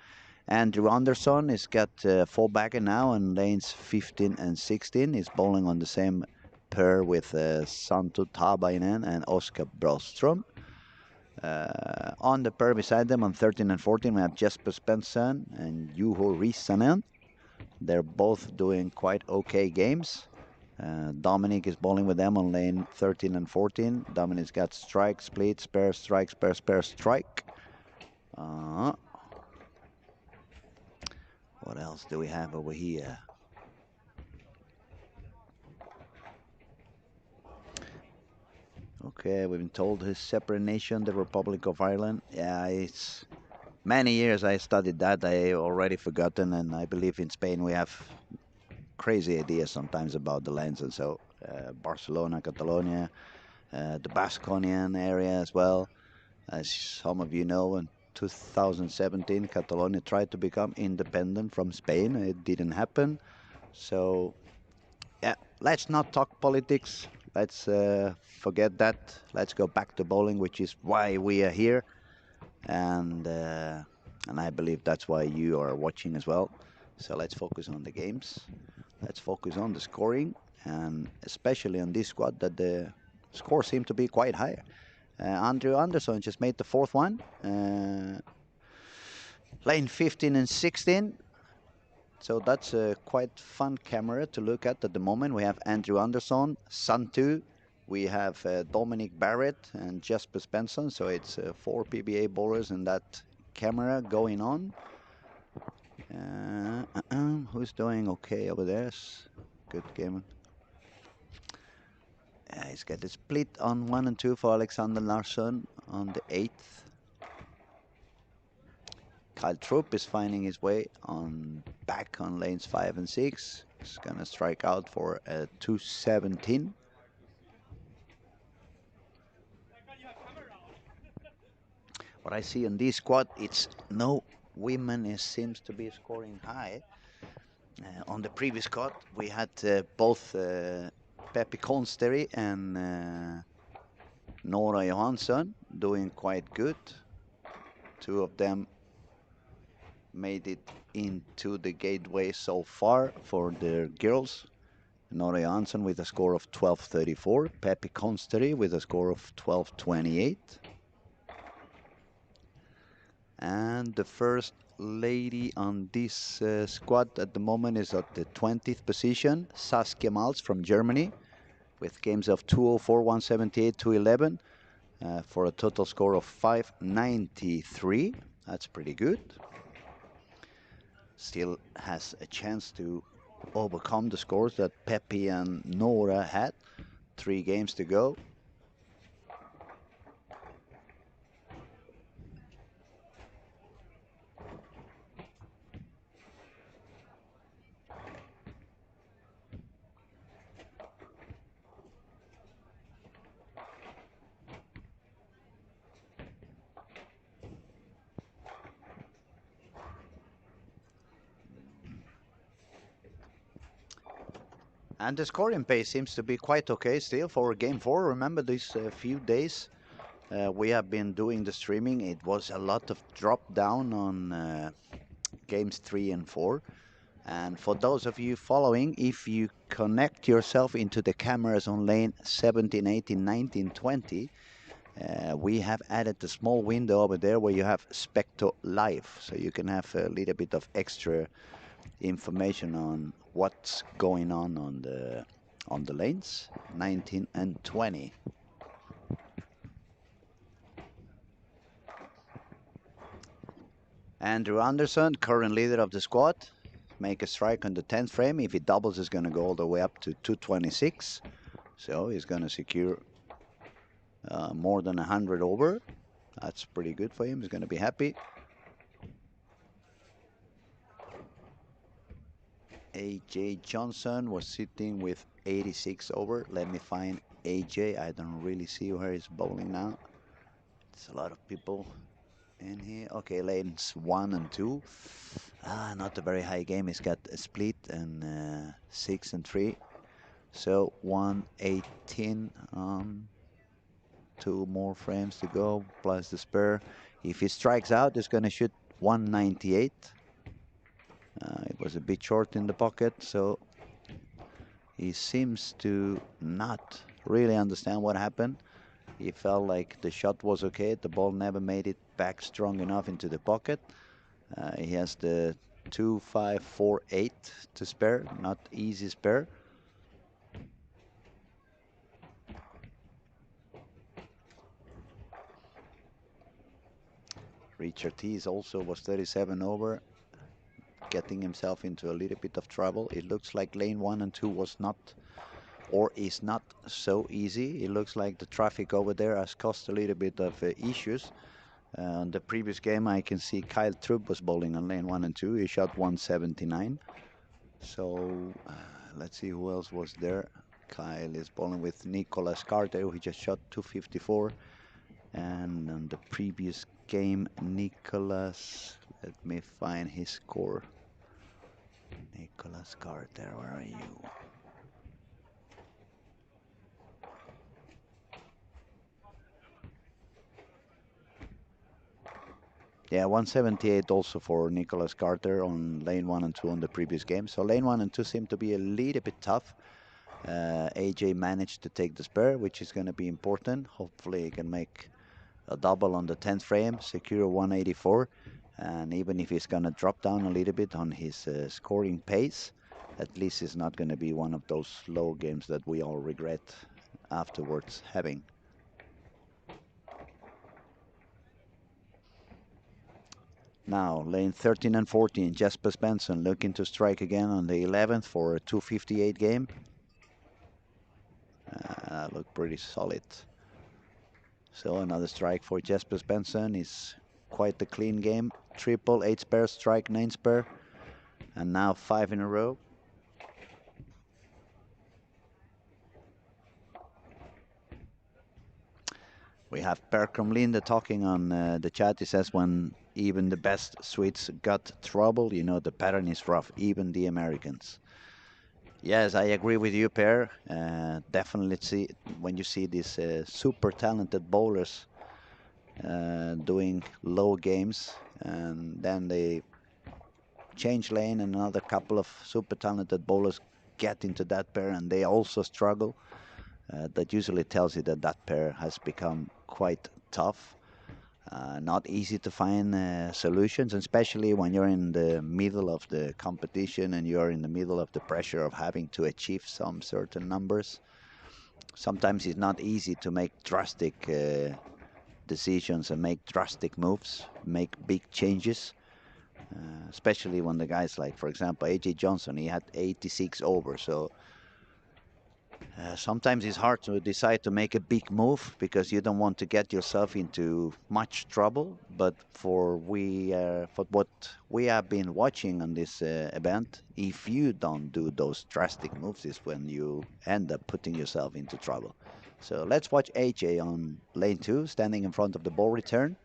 Andrew Anderson has got 4 bagger now on lanes 15 and 16. He's bowling on the same pair with Santtu Tabainen and Oskar Broström. On the pair beside them on 13 and 14, we have Jesper Svensson and Juho Rissanen. They're both doing quite okay games. Dominic is bowling with them on lane 13 and 14. Dominic's got strike, split, spare, strike, spare, spare, strike. What else do we have over here? Okay, we've been told his separate nation, the Republic of Ireland. Yeah, it's many years I studied that. I already forgotten, and I believe in Spain we have crazy ideas sometimes about the lands and so. Barcelona, Catalonia, the Basconian area as well. As some of you know, in 2017, Catalonia tried to become independent from Spain. It didn't happen. So, yeah, let's not talk politics. Let's forget that. Let's go back to bowling, which is why we are here. And I believe that's why you are watching as well. So let's focus on the games. Let's focus on the scoring, and especially on this squad that the scores seem to be quite high. Andrew Andersson just made the fourth one. Lane 15 and 16. So that's a quite fun camera to look at the moment. We have Andrew Andersson, Santtu. We have Dominic Barrett and Jesper Svensson. So it's 4 PBA bowlers in that camera going on. Who's doing okay over there? Good game. He's got a split on 1 and 2 for Alexander Larsen on the 8th. Kyle Troop is finding his way on back on lanes 5 and 6. He's gonna strike out for a 217. What I see in this squad, it's no women. It seems to be scoring high. On the previous squad, we had both Peppi Konsteri and Nora Johansson doing quite good. Two of them made it into the gateway so far for the girls. Nora Johansson with a score of 12.34. Peppi Konsteri with a score of 12.28. And the first lady on this squad at the moment is at the 20th position, Saskia Malz from Germany, with games of 204, 178, 211, for a total score of 593. That's pretty good. Still has a chance to overcome the scores that Peppi and Nora had. 3 games to go. And the scoring pace seems to be quite okay still for game 4. Remember these few days we have been doing the streaming. It was a lot of drop down on games 3 and 4. And for those of you following, if you connect yourself into the cameras on lane 17, 18, 19, 20, we have added a small window over there where you have Specto Live. So you can have a little bit of extra information on what's going on the lanes 19 and 20. Andrew Andersson, current leader of the squad, make a strike on the 10th frame. If he doubles, it's going to go all the way up to 226. So he's going to secure more than 100 over. That's pretty good for him. He's going to be happy. AJ Johnson was sitting with 86 over. Let me find AJ. I don't really see where he's bowling now. It's a lot of people in here. Okay, lanes 1 and 2. Not a very high game. He's got a split and 6 and 3. So 118. 2 more frames to go plus the spur. If he strikes out, he's going to shoot 198. It was a bit short in the pocket, so He seems to not really understand what happened. He felt like the shot was okay. The ball never made it back strong enough into the pocket. He has the 2-5-4-8 to spare, not easy spare. Richard Tees also was 37 over, getting himself into a little bit of trouble. It looks like lane 1 and 2 was not, or is not so easy. It looks like the traffic over there has caused a little bit of issues. The previous game, I can see Kyle Trupp was bowling on lane 1 and 2. He shot 179. So let's see who else was there. Kyle is bowling with Nicholas Carter, who just shot 254. And on the previous game, Nicholas, let me find his score. Nicholas Carter, where are you? Yeah, 178 also for Nicholas Carter on lane 1 and 2 on the previous game. So lane 1 and 2 seem to be a little bit tough. AJ managed to take the spare, which is going to be important. Hopefully he can make a double on the 10th frame, secure 184. And even if he's going to drop down a little bit on his scoring pace, at least it's not going to be one of those slow games that we all regret afterwards having. Now, lane 13 and 14, Jesper Svensson looking to strike again on the 11th for a 258 game. Look pretty solid. So another strike for Jesper Svensson is quite a clean game. Triple, 8 spare, strike, 9 spare, and now 5 in a row. We have Perkram Linde talking on the chat. He says, when even the best Swedes got trouble, you know, the pattern is rough, even the Americans. Yes, I agree with you, Per. Definitely see when you see these super talented bowlers doing low games, and then they change lane and another couple of super talented bowlers get into that pair and they also struggle. That usually tells you that that pair has become quite tough. Not easy to find solutions, especially when you're in the middle of the competition and you're in the middle of the pressure of having to achieve some certain numbers. Sometimes it's not easy to make drastic decisions and make drastic moves, make big changes. Especially when the guys like, for example, AJ Johnson, he had 86 over. So sometimes it's hard to decide to make a big move because you don't want to get yourself into much trouble. But for what we have been watching on this event, if you don't do those drastic moves, is when you end up putting yourself into trouble. So let's watch AJ on lane 2, standing in front of the ball return.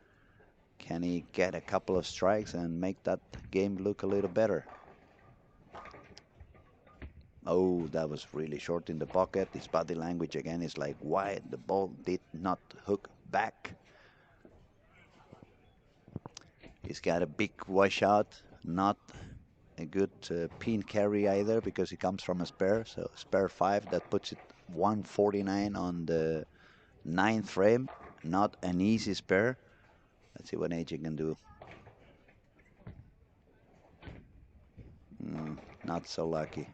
Can he get a couple of strikes and make that game look a little better? Oh, that was really short in the pocket. His body language again is like, why the ball did not hook back. He's got a big washout, not a good pin carry either because he comes from a spare. So spare 5, that puts it 149 on the 9th frame. Not an easy spare. Let's see what AJ can do. Not so lucky.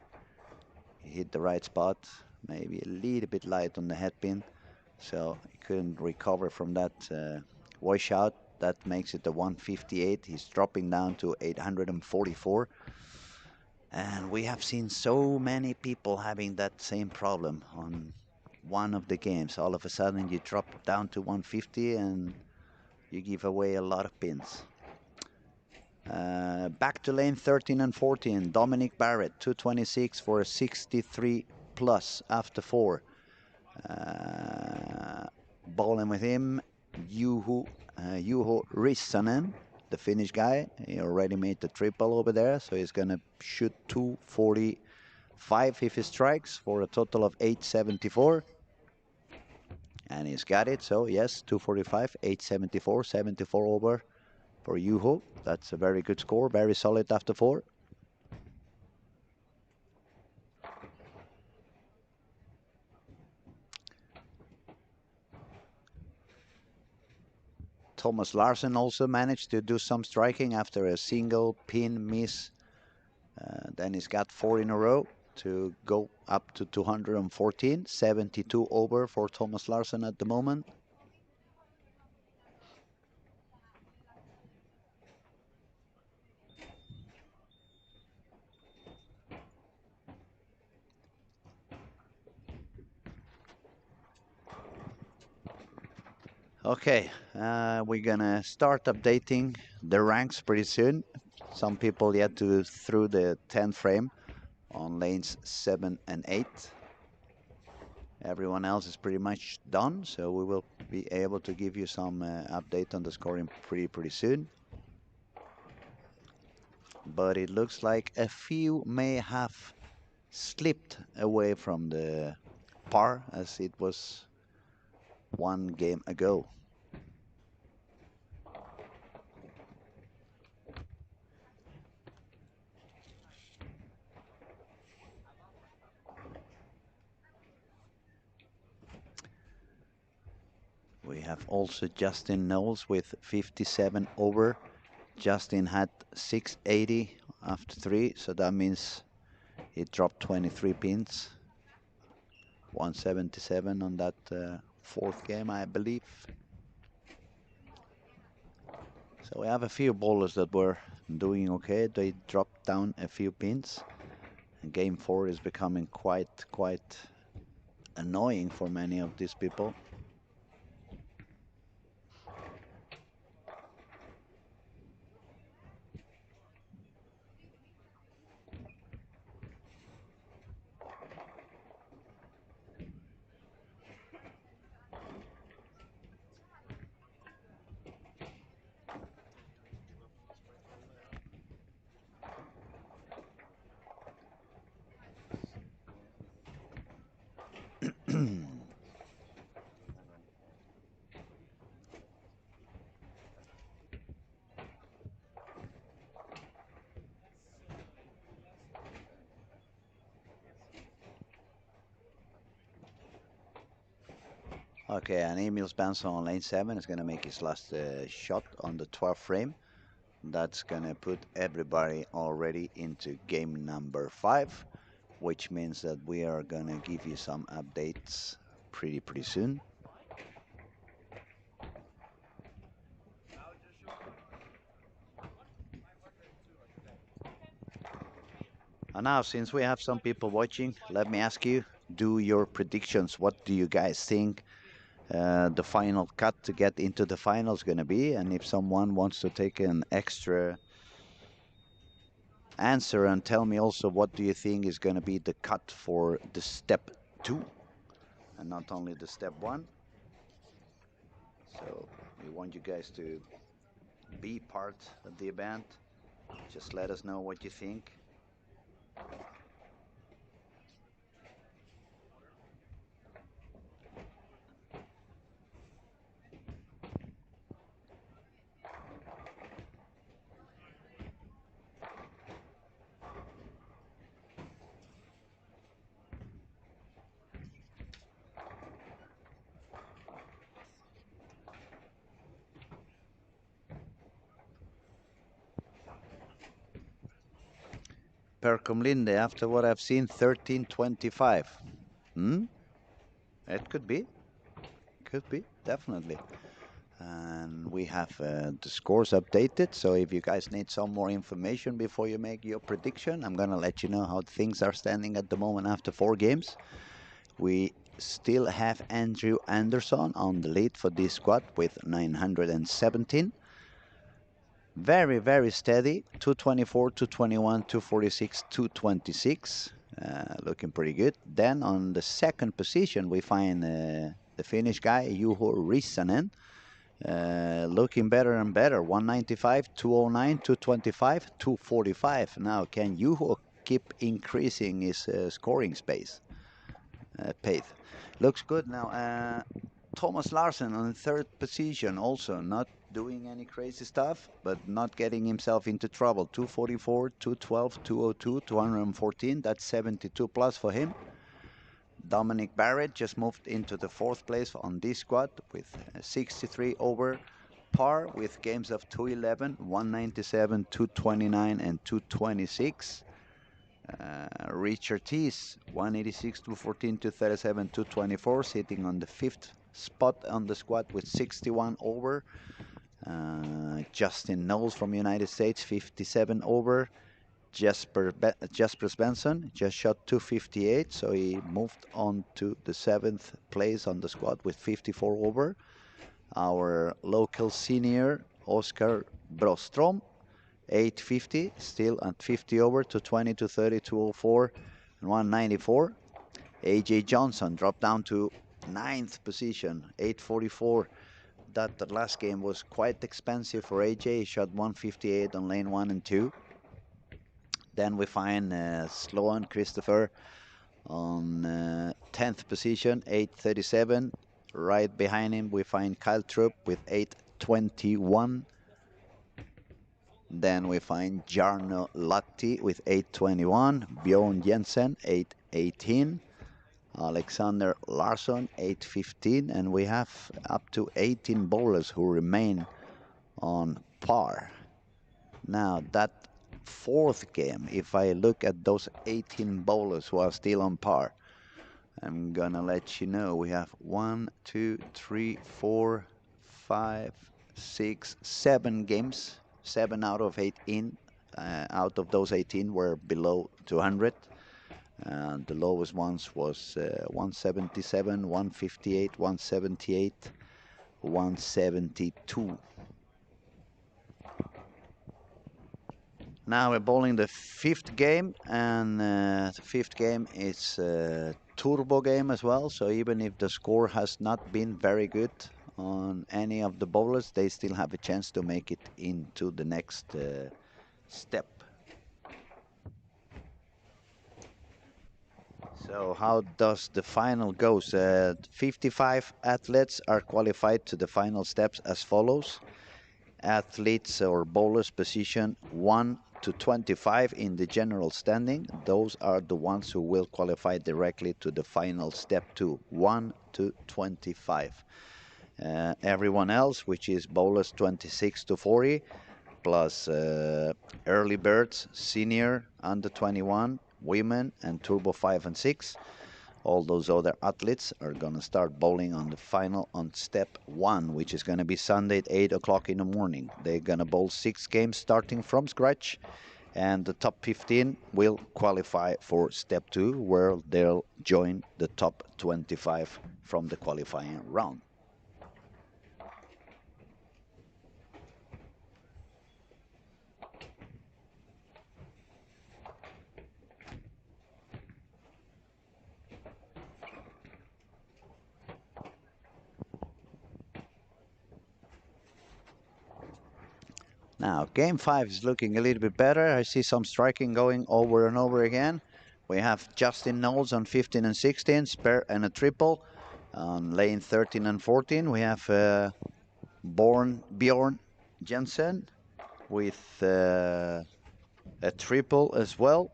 He hit the right spot, maybe a little bit light on the headpin, so he couldn't recover from that washout. That makes it a 158. He's dropping down to 844. And we have seen so many people having that same problem on one of the games. All of a sudden you drop down to 150 and you give away a lot of pins. Back to lane 13 and 14. Dominic Barrett, 226 for a 63 plus after 4. Bowling with him, Juho Rissanen, the Finnish guy. He already made the triple over there, so he's going to shoot 245 if he strikes for a total of 874. And he's got it, so yes, 245, 874, 74 over for Juho. That's a very good score, very solid after 4. Thomas Larsen also managed to do some striking after a single pin miss. Then he's got 4 in a row to go up to 214. 72 over for Thomas Larsen at the moment. Okay, we're gonna start updating the ranks pretty soon. Some people yet to through the 10th frame on lanes 7 and 8. Everyone else is pretty much done, so we will be able to give you some update on the scoring pretty soon. But it looks like a few may have slipped away from the par as it was one game ago. We have also Justin Knowles with 57 over. Justin had 680 after 3, so that means he dropped 23 pins. 177 on that 4th game, I believe. So we have a few bowlers that were doing okay. They dropped down a few pins. And game 4 is becoming quite annoying for many of these people. Okay, and Emil Spencer on lane 7 is going to make his last shot on the 12th frame. That's going to put everybody already into game number 5, which means that we are going to give you some updates pretty soon. And now, since we have some people watching, let me ask you, do your predictions. What do you guys think the final cut to get into the final is going to be? And if someone wants to take an extra answer and tell me also what do you think is going to be the cut for the step 2 and not only the step 1. So we want you guys to be part of the event. Just let us know what you think. Percom Linde, after what I've seen, 13.25. It could be, definitely. And we have the scores updated, so if you guys need some more information before you make your prediction, I'm gonna let you know how things are standing at the moment after 4 games. We still have Andrew Anderson on the lead for this squad with 917. Very steady. 224, 221, 246, 226. Looking pretty good. Then on the second position, we find the Finnish guy, Juho Rissanen. Looking better and better. 195, 209, 225, 245. Now, can Juho keep increasing his scoring pace? Looks good now. Thomas Larsen on the 3rd position, also not doing any crazy stuff, but not getting himself into trouble. 244, 212, 202, 214. That's 72 plus for him. Dominic Barrett just moved into the 4th place on this squad with 63 over. par with games of 211, 197, 229, and 226. Richard Tees, 186, 214, 237, 224, sitting on the 5th spot on the squad with 61 over. Justin Knowles from United States, 57 over. Jasper Svensson just shot 258, so he moved on to the 7th place on the squad with 54 over. Our local senior, Oscar Brostrom, 850, still at 50 over, 220, 230, 204, and 194. AJ Johnson dropped down to 9th position, 844. That last game was quite expensive for AJ. He shot 158 on lane 1 and 2. Then we find Sloan Christopher on 10th position, 837. Right behind him, we find Kyle Troop with 821. Then we find Jarno Latti with 821. Bjorn Jensen, 818. Alexander Larsen, 815. And we have up to 18 bowlers who remain on par. Now, that fourth game, if I look at those 18 bowlers who are still on par, I'm gonna let you know we have 1, 2, 3, 4, 5, 6, 7 games, 7 out of 18. Out of those 18 were below 200. And the lowest ones was 177, 158, 178, 172. Now we're bowling the 5th game, and the 5th game is a turbo game as well. So even if the score has not been very good on any of the bowlers, they still have a chance to make it into the next step. So how does the final goes? 55 athletes are qualified to the final steps as follows. Athletes or bowlers position 1 to 25 in the general standing. Those are the ones who will qualify directly to the final step 2, 1 to 25. Everyone else, which is bowlers 26 to 40, plus early birds, senior, under 21, women, and turbo 5 and 6. All those other athletes are going to start bowling on the final on step 1, which is going to be Sunday at 8 o'clock in the morning. They're going to bowl 6 games starting from scratch, and the top 15 will qualify for step 2, where they'll join the top 25 from the qualifying round. Now, game 5 is looking a little bit better. I see some striking going over and over again. We have Justin Knowles on 15 and 16, spare and a triple. On lane 13 and 14, we have Bjorn Jensen with a triple as well.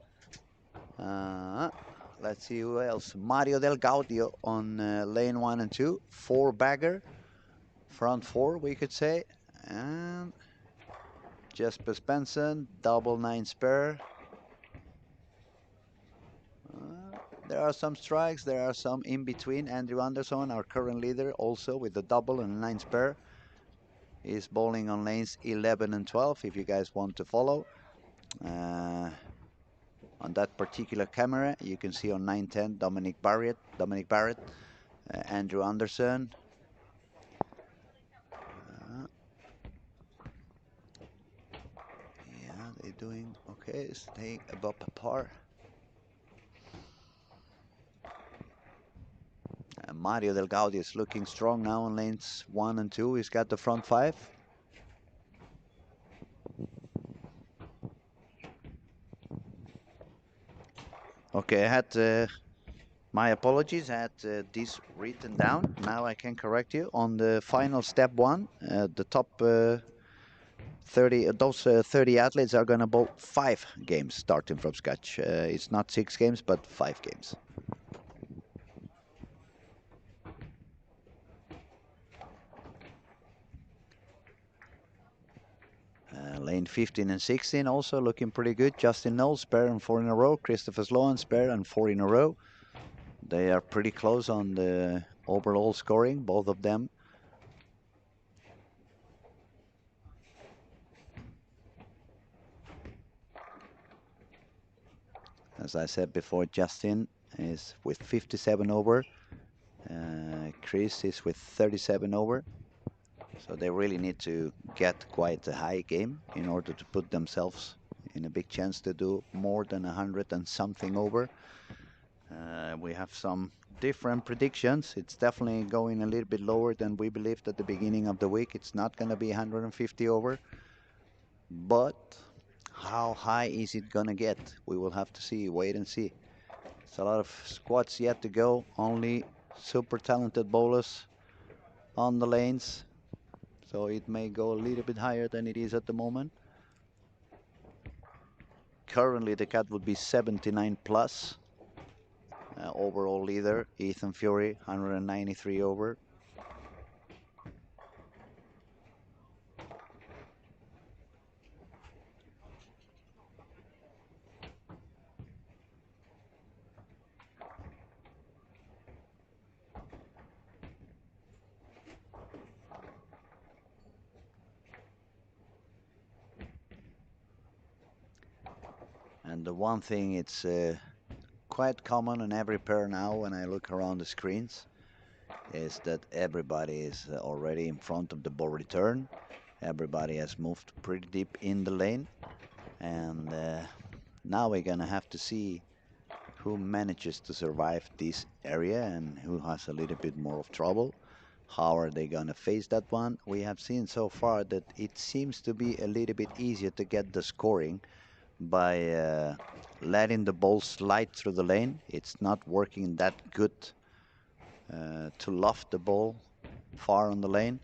Let's see who else. Mario Del Gaudio on lane 1 and 2, 4-bagger, front 4, we could say. And Jesper Svensson, double 9 spare. There are some strikes, there are some in between. Andrew Anderson, our current leader, also with the double and 9 spare, is bowling on lanes 11 and 12, if you guys want to follow. On that particular camera, you can see on 9-10 Dominic Barrett, Andrew Anderson. Yeah, they're doing okay, staying above par. Mario Del Gaudio is looking strong now on lanes 1 and 2. He's got the front 5. Okay, I had my apologies. I had this written down. Now I can correct you. On the final step 1, the top 30, those 30 athletes are going to bowl 5 games starting from scratch. It's not 6 games, but 5 games. Lane 15 and 16 also looking pretty good. Justin Knowles, pair and 4 in a row. Christopher Sloan, pair and 4 in a row. They are pretty close on the overall scoring, both of them. As I said before, Justin is with 57 over. Chris is with 37 over. So they really need to get quite a high game in order to put themselves in a big chance to do more than 100 and something over. We have some different predictions. It's definitely going a little bit lower than we believed at the beginning of the week. It's not going to be 150 over. But how high is it going to get? We will have to see, wait and see. It's a lot of squats yet to go. Only super talented bowlers on the lanes. So it may go a little bit higher than it is at the moment. Currently the cut would be 79 plus. Overall leader, Ethan Fury, 193 over. And the one thing it's quite common in every pair now when I look around the screens is that everybody is already in front of the ball return. Everybody has moved pretty deep in the lane, and now we're gonna have to see who manages to survive this area and who has a little bit more of trouble. How are they gonna face that one? We have seen so far that it seems to be a little bit easier to get the scoring by letting the ball slide through the lane. It's not working that good to loft the ball far on the lane.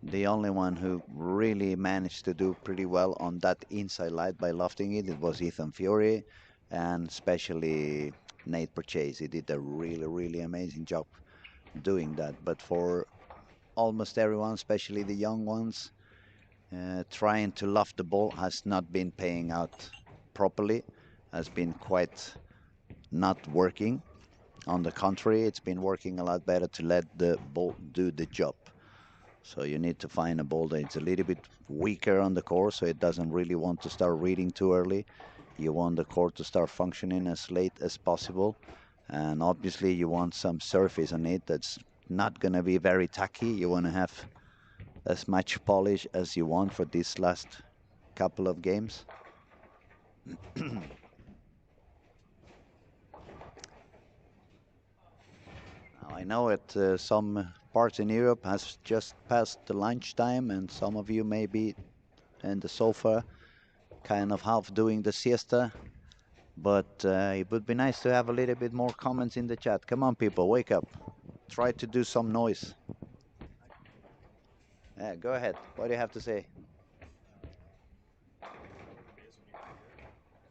The only one who really managed to do pretty well on that inside line by lofting it, it was Ethan Fury, and especially Nate Purchase. He did a really, really amazing job doing that. But for almost everyone, especially the young ones, trying to loft the ball has not been paying out properly, has been quite not working. On the contrary, it's been working a lot better to let the ball do the job. So you need to find a ball that's a little bit weaker on the core, so it doesn't really want to start reading too early. You want the core to start functioning as late as possible. And obviously you want some surface on it that's not going to be very tacky. You want to have as much polish as you want for these last couple of games. Now, I know at some parts in Europe has just passed the lunchtime, and some of you may be in the sofa, kind of half doing the siesta. But it would be nice to have a little bit more comments in the chat. Come on, people, wake up. Try to do some noise. Yeah, go ahead. What do you have to say?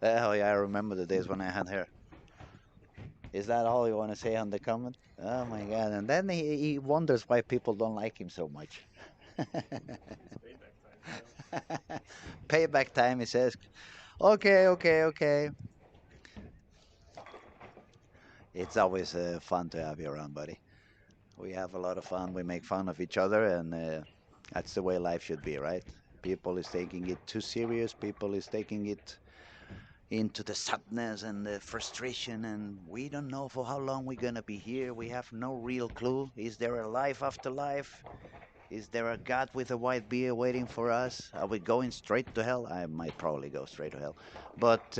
Oh, yeah, I remember the days when I had hair. Is that all you want to say on the comment? Oh my God! And then he wonders why people don't like him so much. Payback time, he says. Okay, okay, okay. It's always fun to have you around, buddy. We have a lot of fun. We make fun of each other, and that's the way life should be, right? People is taking it too serious. People is taking it into the sadness and the frustration, and we don't know for how long we're gonna be here. We have no real clue. Is there a life after life? Is there a God with a white beard waiting for us? Are we going straight to hell? I might probably go straight to hell, but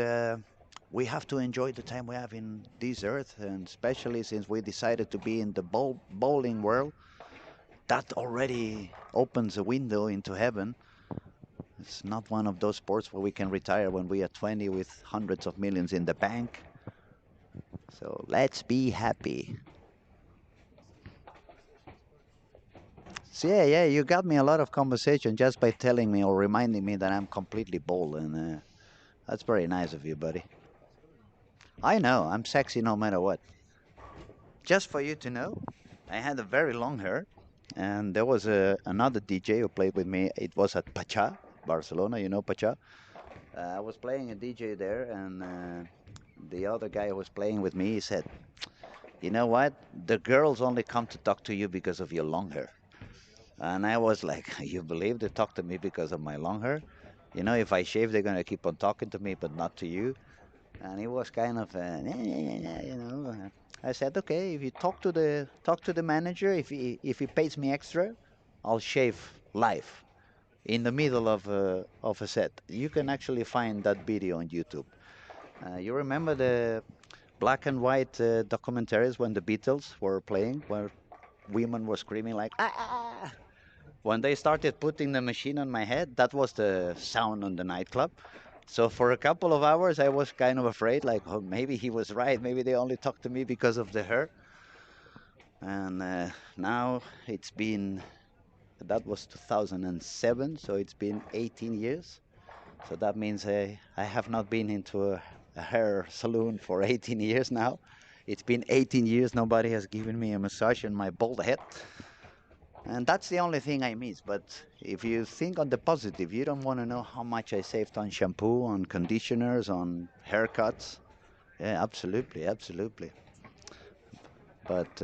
we have to enjoy the time we have in this earth, and especially since we decided to be in the bowling world, that already opens a window into heaven. It's not one of those sports where we can retire when we are 20 with hundreds of millions in the bank. So let's be happy. So yeah, you got me a lot of conversation just by telling me or reminding me that I'm completely bald, and that's very nice of you, buddy. I know, I'm sexy no matter what. Just for you to know, I had a very long hair, and there was another DJ who played with me. It was at Pacha, Barcelona, you know, Pacha. I was playing a DJ there, and the other guy who was playing with me, he said, "You know what? The girls only come to talk to you because of your long hair." And I was like, "You believe they talk to me because of my long hair? You know, if I shave, they're gonna keep on talking to me, but not to you." And he was kind of, you know. I said, "Okay, if you talk to the manager, if he pays me extra, I'll shave live in the middle of a set." You can actually find that video on YouTube. You remember the black and white documentaries when the Beatles were playing, where women were screaming like "ah, ah, ah." When they started putting the machine on my head, that was the sound on the nightclub. So for a couple of hours, I was kind of afraid, like, oh, maybe he was right. Maybe they only talked to me because of the hair. And now it's been, that was 2007, so it's been 18 years. So that means I have not been into a hair salon for 18 years now. It's been 18 years, nobody has given me a massage on my bald head. And that's the only thing I miss. But if you think on the positive, you don't want to know how much I saved on shampoo, on conditioners, on haircuts. Yeah, absolutely, absolutely. But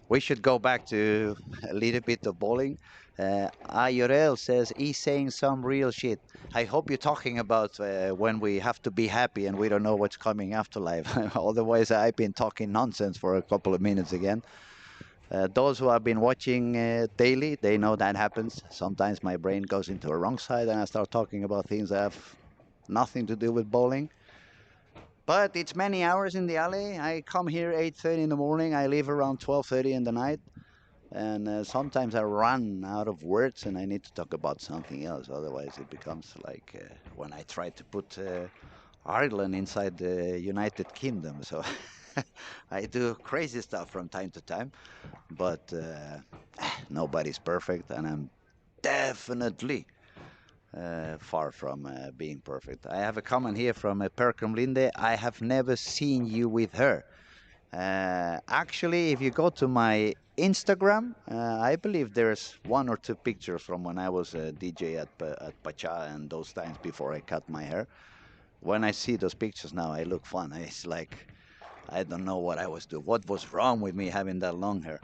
we should go back to a little bit of bowling. Ayorel says he's saying some real shit. I hope you're talking about when we have to be happy and we don't know what's coming after life. Otherwise, I've been talking nonsense for a couple of minutes again. Those who have been watching daily, they know that happens. Sometimes my brain goes into a wrong side and I start talking about things that have nothing to do with bowling. But it's many hours in the alley. I come here 8:30 in the morning. I leave around 12:30 in the night. And sometimes I run out of words and I need to talk about something else. Otherwise, it becomes like when I try to put Ireland inside the United Kingdom. So I do crazy stuff from time to time. But nobody's perfect, and I'm definitely far from being perfect. I have a comment here from Perkum Linde. I have never seen you with her. Actually, if you go to my Instagram, I believe there's one or two pictures from when I was a DJ at Pacha and those times before I cut my hair. When I see those pictures now, I look fun. It's like I don't know what I was doing. What was wrong with me having that long hair?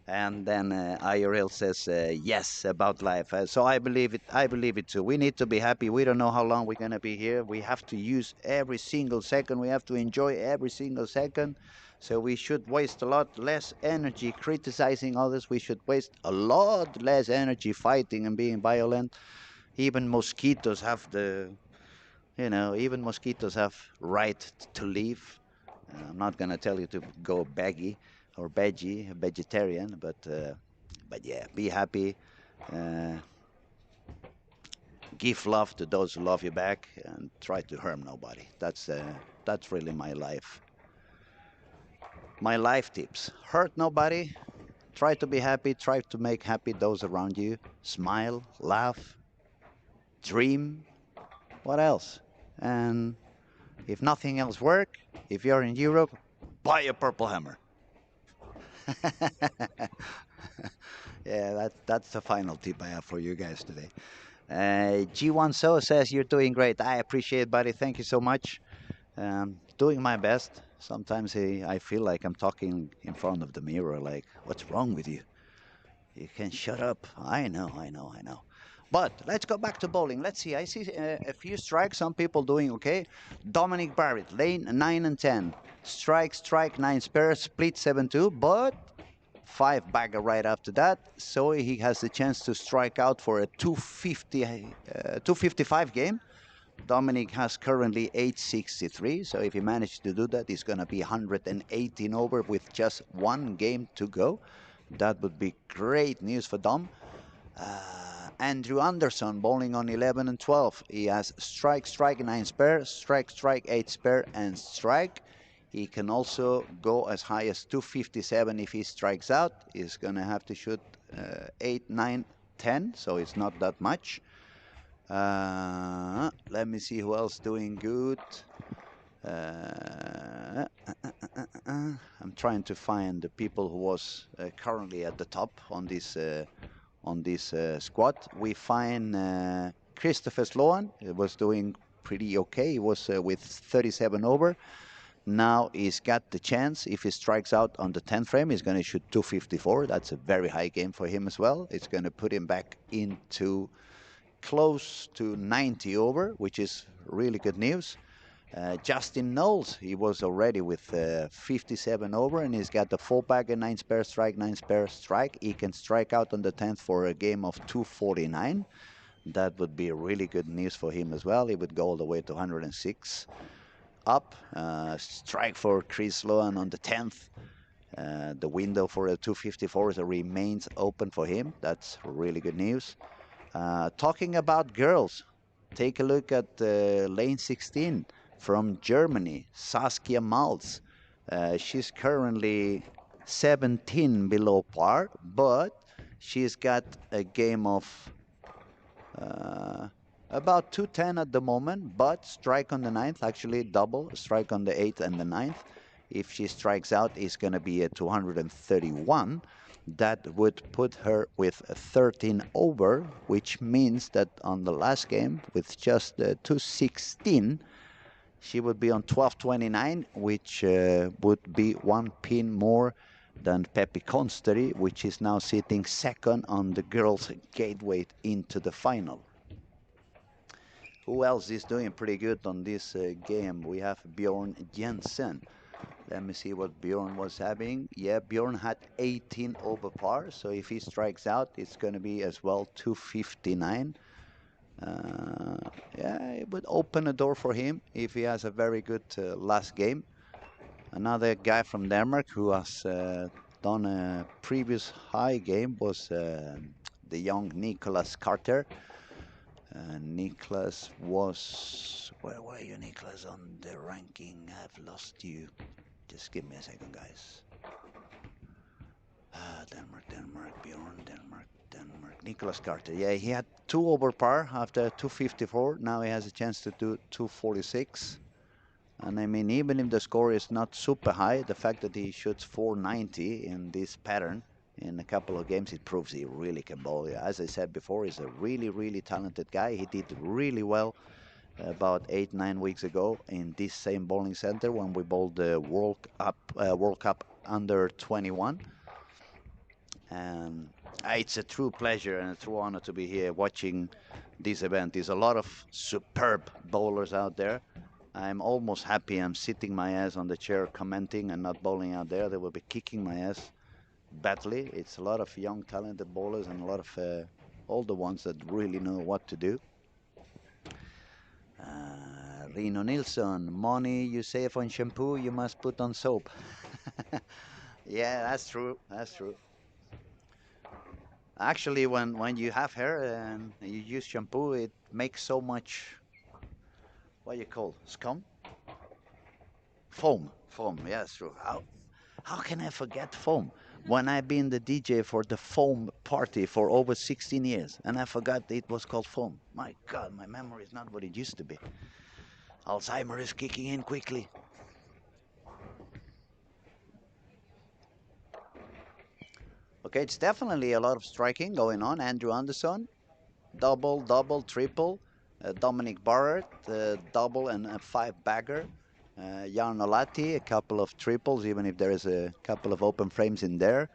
And then IRL says yes about life. So I believe it. I believe it too. We need to be happy. We don't know how long we're gonna be here. We have to use every single second. We have to enjoy every single second. So we should waste a lot less energy criticizing others. We should waste a lot less energy fighting and being violent. Even mosquitoes have even mosquitoes have right to live. I'm not gonna tell you to go baggy or vegetarian, but yeah, be happy. Uh, give love to those who love you back, and try to harm nobody. That's really my life tips. Hurt nobody. Try to be happy. Try to make happy those around you. Smile, laugh, dream. What else? And if nothing else work, if you're in Europe, buy a purple hammer. Yeah, that's the final tip I have for you guys today. G1 So says you're doing great. I appreciate, buddy. Thank you so much. Doing my best. Sometimes I feel like I'm talking in front of the mirror. Like, what's wrong with you? You can shut up. I know, I know, I know. But let's go back to bowling. Let's see. I see a few strikes. Some people doing okay. Dominic Barrett, lane 9 and 10. Strike, 9 spare, split 7-2. But 5 bagger right after that. So he has the chance to strike out for a 255 game. Dominic has currently 863. So if he manages to do that, he's going to be 118 over with just one game to go. That would be great news for Dom. Andrew Anderson bowling on 11 and 12. He has strike, 9 spare, strike, 8 spare, and strike. He can also go as high as 257 if he strikes out. He's going to have to shoot 8, 9, 10, so it's not that much. Let me see who else doing good. I'm trying to find the people who was currently at the top on this on this squad. We find Christopher Sloan. He was doing pretty okay. He was with 37 over. Now he's got the chance. If he strikes out on the 10th frame, he's going to shoot 254. That's a very high game for him as well. It's going to put him back into close to 90 over, which is really good news. Justin Knowles, he was already with 57 over, and he's got the 4-bagger, 9 spare strike, 9 spare strike. He can strike out on the 10th for a game of 249. That would be really good news for him as well. He would go all the way to 106 up. Strike for Chris Sloan on the 10th. The window for a 254 remains open for him. That's really good news. Talking about girls, take a look at lane 16 from Germany, Saskia Malz. She's currently 17 below par, but she's got a game of about 210 at the moment, but strike on the 9th, actually double, strike on the 8th and the 9th. If she strikes out, it's going to be a 231. That would put her with a 13 over, which means that on the last game, with just 216, she would be on 1229, which would be 1 pin more than Pepi Konsteri, which is now sitting second on the girls' gateway into the final. Who else is doing pretty good on this game? We have Bjorn Jensen. Let me see what Bjorn was having. Yeah, Bjorn had 18 over par, so if he strikes out, it's going to be as well 259. Yeah, it would open a door for him if he has a very good last game. Another guy from Denmark who has done a previous high game was the young Nicholas Carter. Niklas was, where were you, Niklas, on the ranking? I've lost you. Just give me a second, guys. Denmark, Bjorn, Denmark. Nicholas Carter. Yeah, he had 2 over par after 254. Now he has a chance to do 246. And I mean, even if the score is not super high, the fact that he shoots 490 in this pattern in a couple of games, it proves he really can bowl. As I said before, he's a really, really talented guy. He did really well about 8-9 weeks ago in this same bowling center when we bowled the World Cup under 21. And it's a true pleasure and a true honor to be here watching this event. There's a lot of superb bowlers out there. I'm almost happy I'm sitting my ass on the chair commenting and not bowling out there. They will be kicking my ass badly. It's a lot of young talented bowlers and a lot of older ones that really know what to do. Rino Nilsson, money you save on shampoo, you must put on soap. Yeah, that's true. That's true. Actually, when you have hair and you use shampoo, it makes so much, what you call, scum? Foam. Foam, yeah, that's true. How can I forget foam? When I've been the DJ for the foam party for over 16 years, and I forgot it was called foam. My God, my memory is not what it used to be. Alzheimer is kicking in quickly. Okay, it's definitely a lot of striking going on. Andrew Anderson, double, double, triple. Dominic Barrett, double and a 5-bagger. Jan Olati, a couple of triples, even if there is a couple of open frames in there.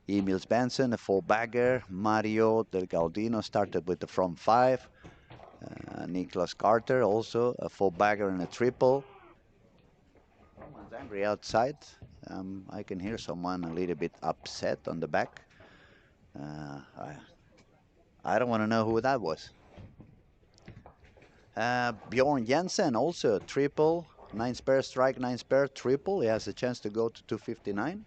Emil Svensson, a 4-bagger. Mario Del Gaudino started with the front 5. Nicholas Carter, also a 4-bagger and a triple. Someone's angry outside. I can hear someone a little bit upset on the back. I don't want to know who that was. Bjorn Jensen, also triple. 9 spare strike, 9 spare triple. He has a chance to go to 259.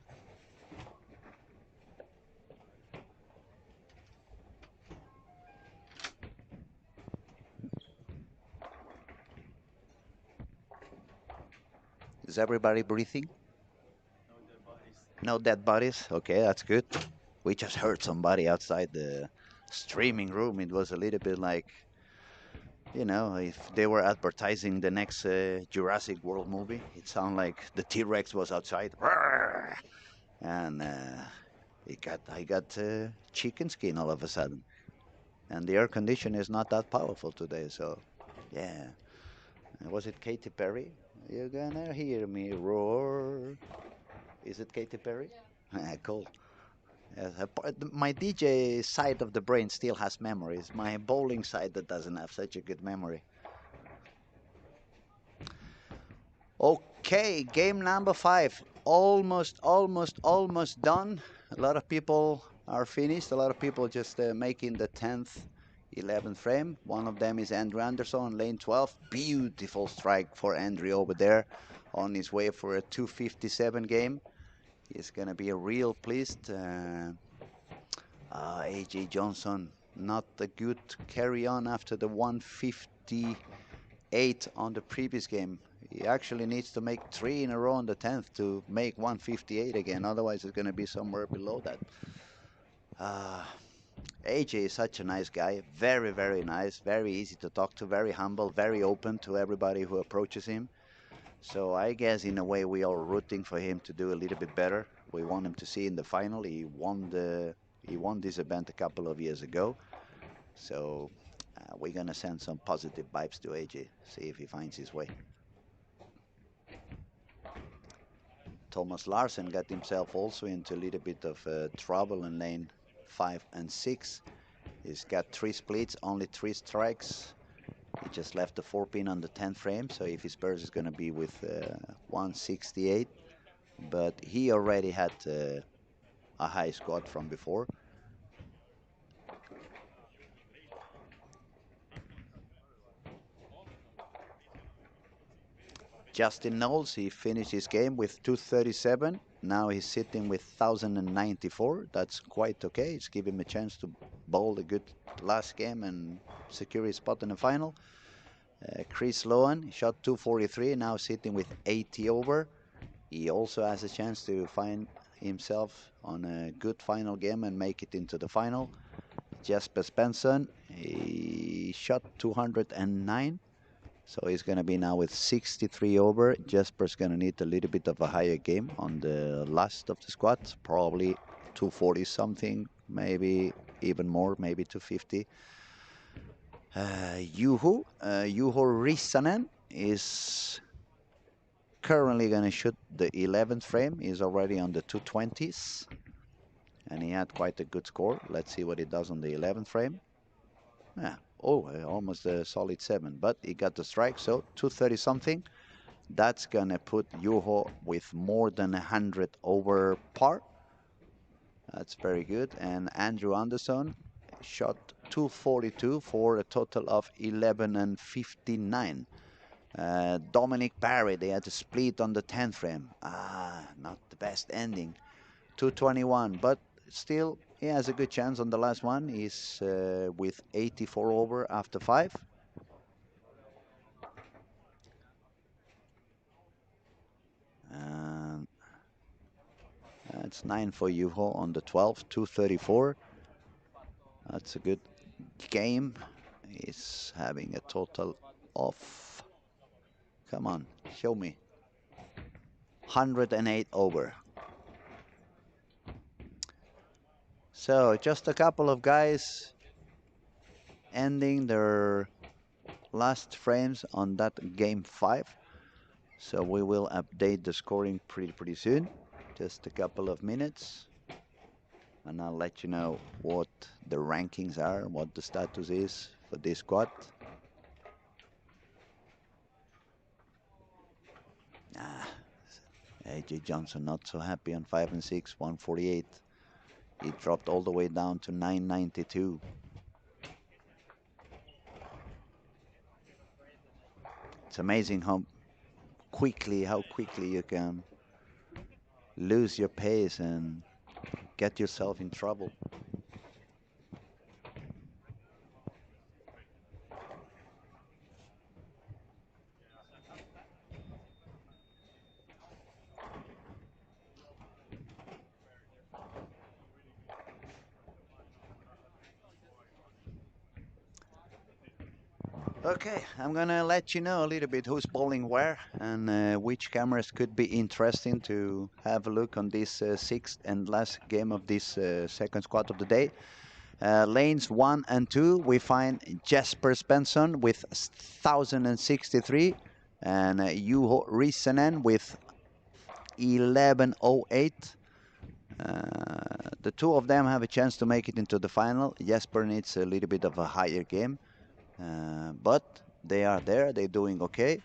Is everybody breathing? No dead bodies. No dead bodies? Okay, that's good. We just heard somebody outside the streaming room. It was a little bit like, you know, if they were advertising the next Jurassic World movie. It sounded like the T-Rex was outside. And I got chicken skin all of a sudden, and the air conditioner is not that powerful today. So, yeah. Was it Katy Perry? You're gonna hear me roar. Is it Katy Perry? Yeah. Cool. Yes, my DJ side of the brain still has memories. My bowling side that doesn't have such a good memory. Okay, game number 5. Almost done. A lot of people are finished. A lot of people just making the 10th, 11th frame. One of them is Andrew Anderson on lane 12. Beautiful strike for Andrew over there on his way for a 257 game. He's going to be real pleased. AJ Johnson, not a good carry on after the 158 on the previous game. He actually needs to make 3 in a row on the 10th to make 158 again. Otherwise, it's going to be somewhere below that. AJ is such a nice guy. Very, very nice. Very easy to talk to. Very humble. Very open to everybody who approaches him. So I guess in a way we are rooting for him to do a little bit better. We want him to see in the final. He won this event a couple of years ago. So we're gonna send some positive vibes to AJ. See if he finds his way. Thomas Larsen got himself also into a little bit of trouble in lane 5 and 6. He's got 3 splits, only 3 strikes. He just left the 4-pin on the 10th frame, so if his purse is going to be with 168. But he already had a high squad from before. Justin Knowles, he finished his game with 237. Now he's sitting with 1,094. That's quite okay. It's giving him a chance to bowl a good last game and secure his spot in the final. Chris Lohan shot 243, now sitting with 80 over. He also has a chance to find himself on a good final game and make it into the final. Jesper Svensson, he shot 209. So he's going to be now with 63 over. Jesper's going to need a little bit of a higher game on the last of the squad. Probably 240 something, maybe even more, maybe 250. Juho Rissanen is currently going to shoot the 11th frame. He's already on the 220s. And he had quite a good score. Let's see what he does on the 11th frame. Yeah. Oh, almost a solid 7, but he got the strike, so 230 something. That's gonna put Juho with more than 100 over par. That's very good. And Andrew Anderson shot 242 for a total of 11 and 59. Dominic Barry, they had to split on the 10th frame. Not the best ending. 221, but still he has a good chance on the last one. He's with 84 over after 5. And that's 9 for Juho on the 12th, 234. That's a good game. He's having a total of, come on, show me, 108 over. So just a couple of guys ending their last frames on that game 5. So we will update the scoring pretty soon. Just a couple of minutes. And I'll let you know what the rankings are, what the status is for this squad. AJ Johnson not so happy on 5 and 6, 148. He dropped all the way down to 992. It's amazing how quickly you can lose your pace and get yourself in trouble. Okay, I'm gonna let you know a little bit who's bowling where and which cameras could be interesting to have a look on this sixth and last game of this second squad of the day. Lanes 1 and 2, we find Jesper Svensson with 1063 and Juho Rissanen with 1108. The two of them have a chance to make it into the final. Jesper needs a little bit of a higher game, but they are there. They're doing okay.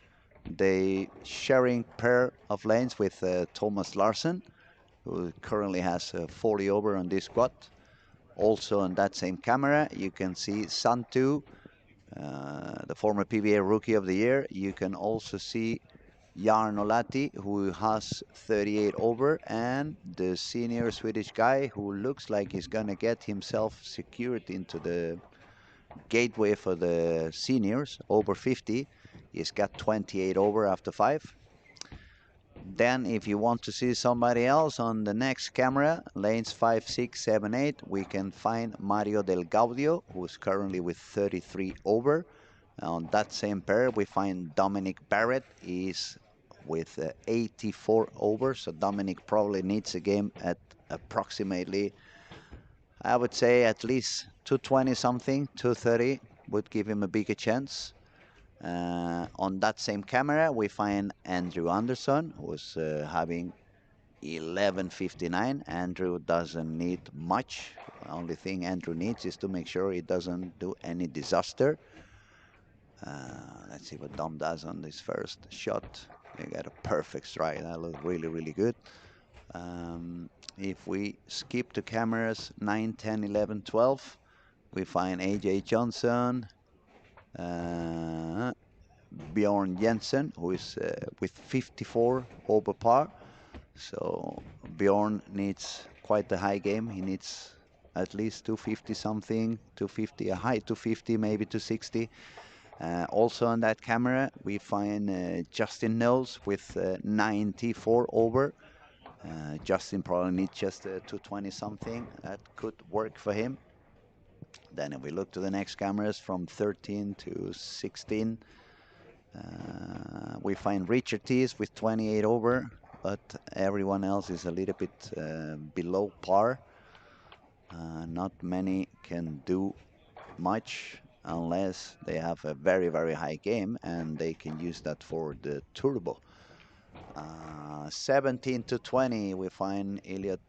They sharing pair of lanes with Thomas Larsen, who currently has 40 over on this squad. Also on that same camera, you can see Santu, the former PBA Rookie of the Year. You can also see Jarno Lati, who has 38 over, and the senior Swedish guy who looks like he's gonna get himself secured into the gateway for the seniors, over 50. He's got 28 over after 5. Then if you want to see somebody else on the next camera, lanes 5, 6, 7, 8, we can find Mario Del Gaudio, who's currently with 33 over. On that same pair, we find Dominic Barrett, is with 84 over, so Dominic probably needs a game at approximately, I would say at least 220 something, 230 would give him a bigger chance. On that same camera, we find Andrew Anderson, who's having 1159. Andrew doesn't need much. The only thing Andrew needs is to make sure he doesn't do any disaster. Let's see what Dom does on this first shot. He got a perfect strike. That looks really, really good. If we skip to cameras 9, 10, 11, 12, we find AJ Johnson, Bjorn Jensen, who is with 54 over par. So Bjorn needs quite a high game. He needs at least 250 something, 250, a high 250, maybe 260. Also on that camera, we find Justin Knowles with 94 over. Justin probably needs just 220 something. That could work for him. Then if we look to the next cameras from 13 to 16, we find Richard Tees with 28 over, but everyone else is a little bit below par. Not many can do much unless they have a very, very high game and they can use that for the turbo. 17 to 20, we find Elliot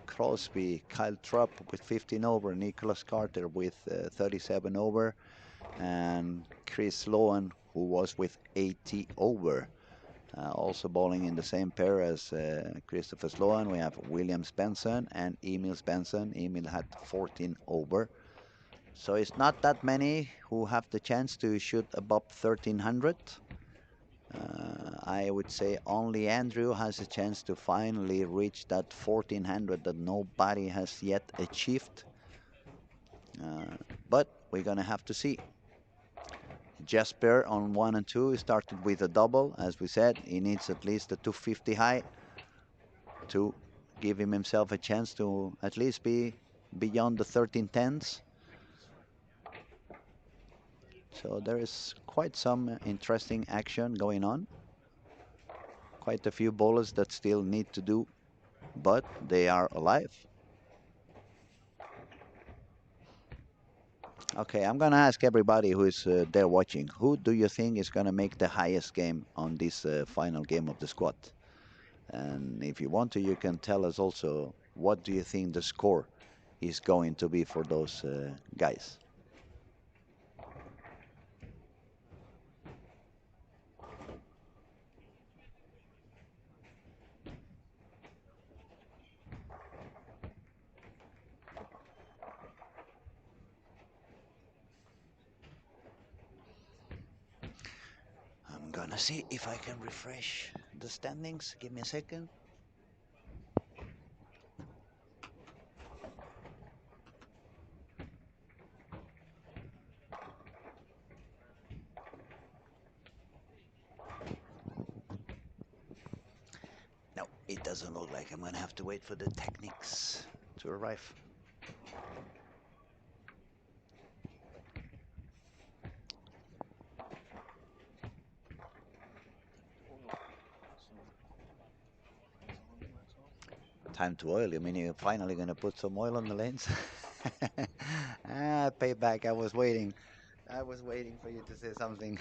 Crosby, Kyle Trupp with 15 over, Nicholas Carter with 37 over, and Chris Lohan, who was with 80 over. Also bowling in the same pair as Christopher Sloan, we have William Spencer and Emil Spencer. Emil had 14 over. So it's not that many who have the chance to shoot above 1300. I would say only Andrew has a chance to finally reach that 1400 that nobody has yet achieved. But we're gonna have to see. Jesper on 1 and 2 started with a double. As we said, he needs at least a 250 high to give himself a chance to at least be beyond the 1310s. So there is quite some interesting action going on. Quite a few bowlers that still need to do, but they are alive. Okay, I'm gonna ask everybody who is there watching, who do you think is gonna make the highest game on this final game of the squad? And if you want to, you can tell us also what do you think the score is going to be for those guys. I'm gonna see if I can refresh the standings. Give me a second. No, it doesn't look like I'm gonna have to wait for the techniques to arrive. Time to oil. You mean you're finally gonna put some oil on the lanes? Payback. I was waiting. I was waiting for you to say something.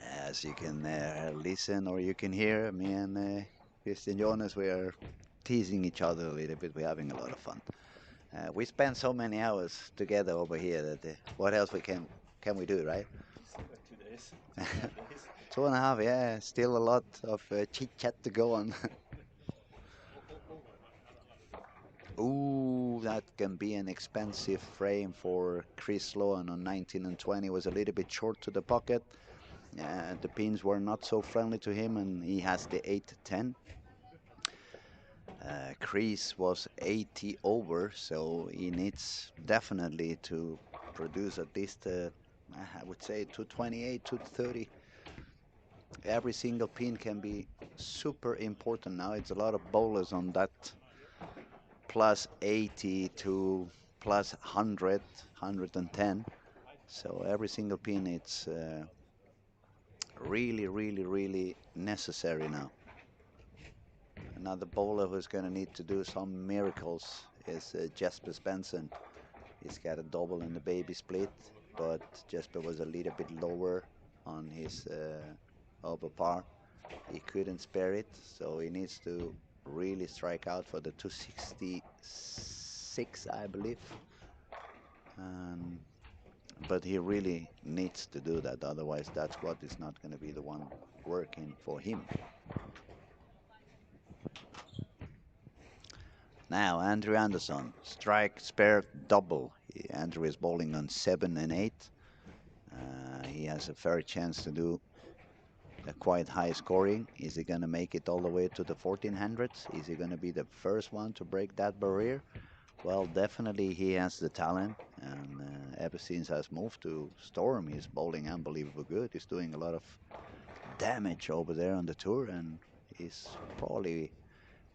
As you can listen or you can hear, me and Christian Jonas, we are teasing each other a little bit. We're having a lot of fun. We spend so many hours together over here that what else can we do, right? 2 days. 2.5, yeah. Still a lot of chit chat to go on. Ooh, that can be an expensive frame for Chris Sloan on 19 and 20. Was a little bit short to the pocket. The pins were not so friendly to him, and he has the 8-10. Chris was 80 over, so he needs definitely to produce at least, I would say, 228, 230. Every single pin can be super important now. It's a lot of bowlers on that plus 80 to plus 100, 110. So every single pin, it's really, really, really necessary now. Another bowler who's going to need to do some miracles is Jesper Svensson. He's got a double in the baby split, but Jesper was a little bit lower on his over par. He couldn't spare it, so he needs to really strike out for the 266, I believe. But he really needs to do that, otherwise that squad is not going to be the one working for him. Now Andrew Anderson, strike, spare, double. Andrew is bowling on 7 and 8. He has a fair chance to do a quite high scoring. Is he going to make it all the way to the 1400s? Is he going to be the first one to break that barrier? Well, definitely he has the talent, and ever since has moved to Storm, he's bowling unbelievably good. He's doing a lot of damage over there on the tour, and he's probably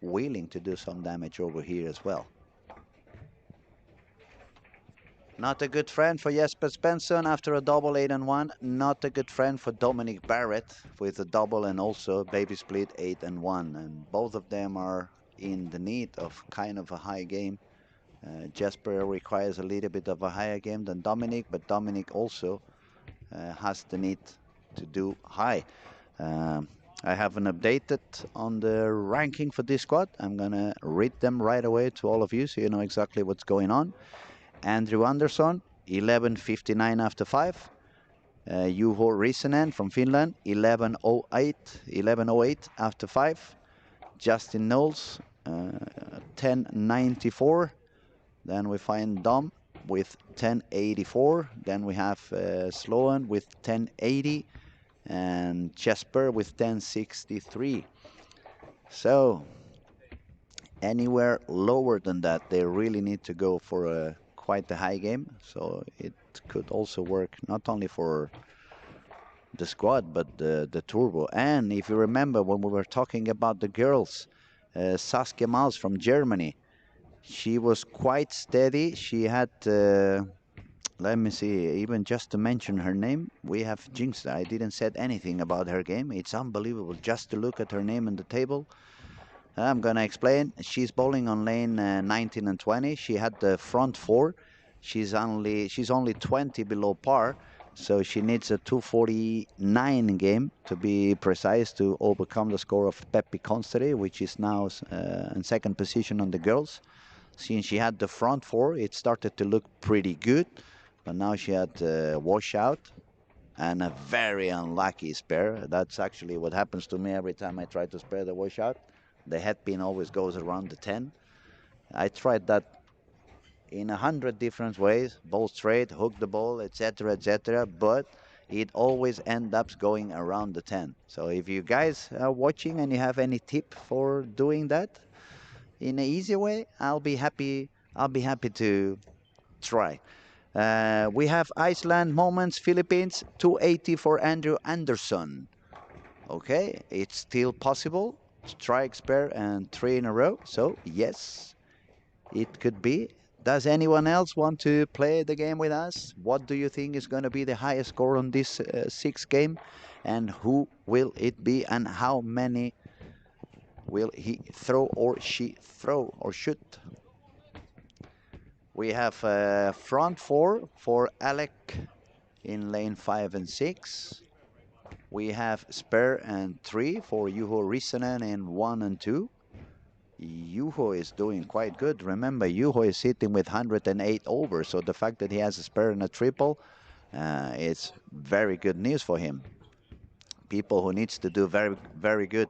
willing to do some damage over here as well. Not a good friend for Jesper Svensson after a double 8 and 1. Not a good friend for Dominic Barrett with a double and also baby split 8 and 1. And both of them are in the need of kind of a high game. Jesper requires a little bit of a higher game than Dominic, but Dominic also has the need to do high. I haven't updated on the ranking for this squad. I'm going to read them right away to all of you so you know exactly what's going on. Andrew Andersson, 11.59 after 5. Juho Rissanen from Finland, 11.08 after 5. Justin Knowles, 10.94. Then we find Dom with 10.84. Then we have Sloan with 10.80 and Jesper with 10.63. So anywhere lower than that, they really need to go for quite a high game. So it could also work not only for the squad, but the turbo. And if you remember when we were talking about the girls, Saskia Maus from Germany, she was quite steady. She had, let me see, even just to mention her name, we have jinxed. I didn't said anything about her game. It's unbelievable just to look at her name on the table. I'm gonna explain. She's bowling on lane 19 and 20. She had the front 4. She's only 20 below par, so she needs a 249 game to be precise to overcome the score of Peppi Consteri, which is now in second position on the girls. Since she had the front 4, it started to look pretty good, but now she had washout and a very unlucky spare. That's actually what happens to me every time I try to spare the washout. The head pin always goes around the 10. I tried that in 100 different ways, bowl straight, hook the ball, etc., but it always ends up going around the 10. So if you guys are watching and you have any tip for doing that in an easy way, I'll be happy to try. We have Iceland moments, Philippines, 280 for Andrew Anderson. Okay, it's still possible. Strike, spare, and 3 in a row. So yes, it could be Does anyone else want to play the game with us? What do you think is going to be the highest score on this sixth game? And who will it be? And how many will he throw or she throw or shoot? We have front four for Alec in lane 5 and 6. We have spare and 3 for Juho Rissanen in 1 and 2. Juho is doing quite good. Remember, Juho is sitting with 108 over, so the fact that he has a spare and a triple, it's very good news for him. People who needs to do very, very good.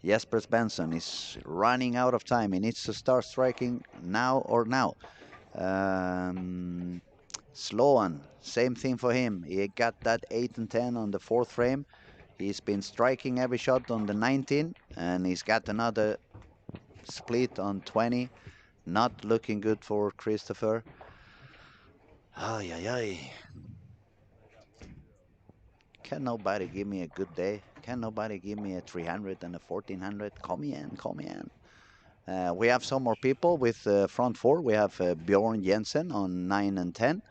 Jesper Svensson is running out of time. He needs to start striking now or now. Sloan, same thing for him. He got that 8 and 10 on the fourth frame. He's been striking every shot on the 19, and he's got another split on 20. Not looking good for Christopher. Ay, ay, ay. Can nobody give me a good day? Can nobody give me a 300 and a 1400? Come in, come in. We have some more people with front four. We have Bjorn Jensen on 9 and 10.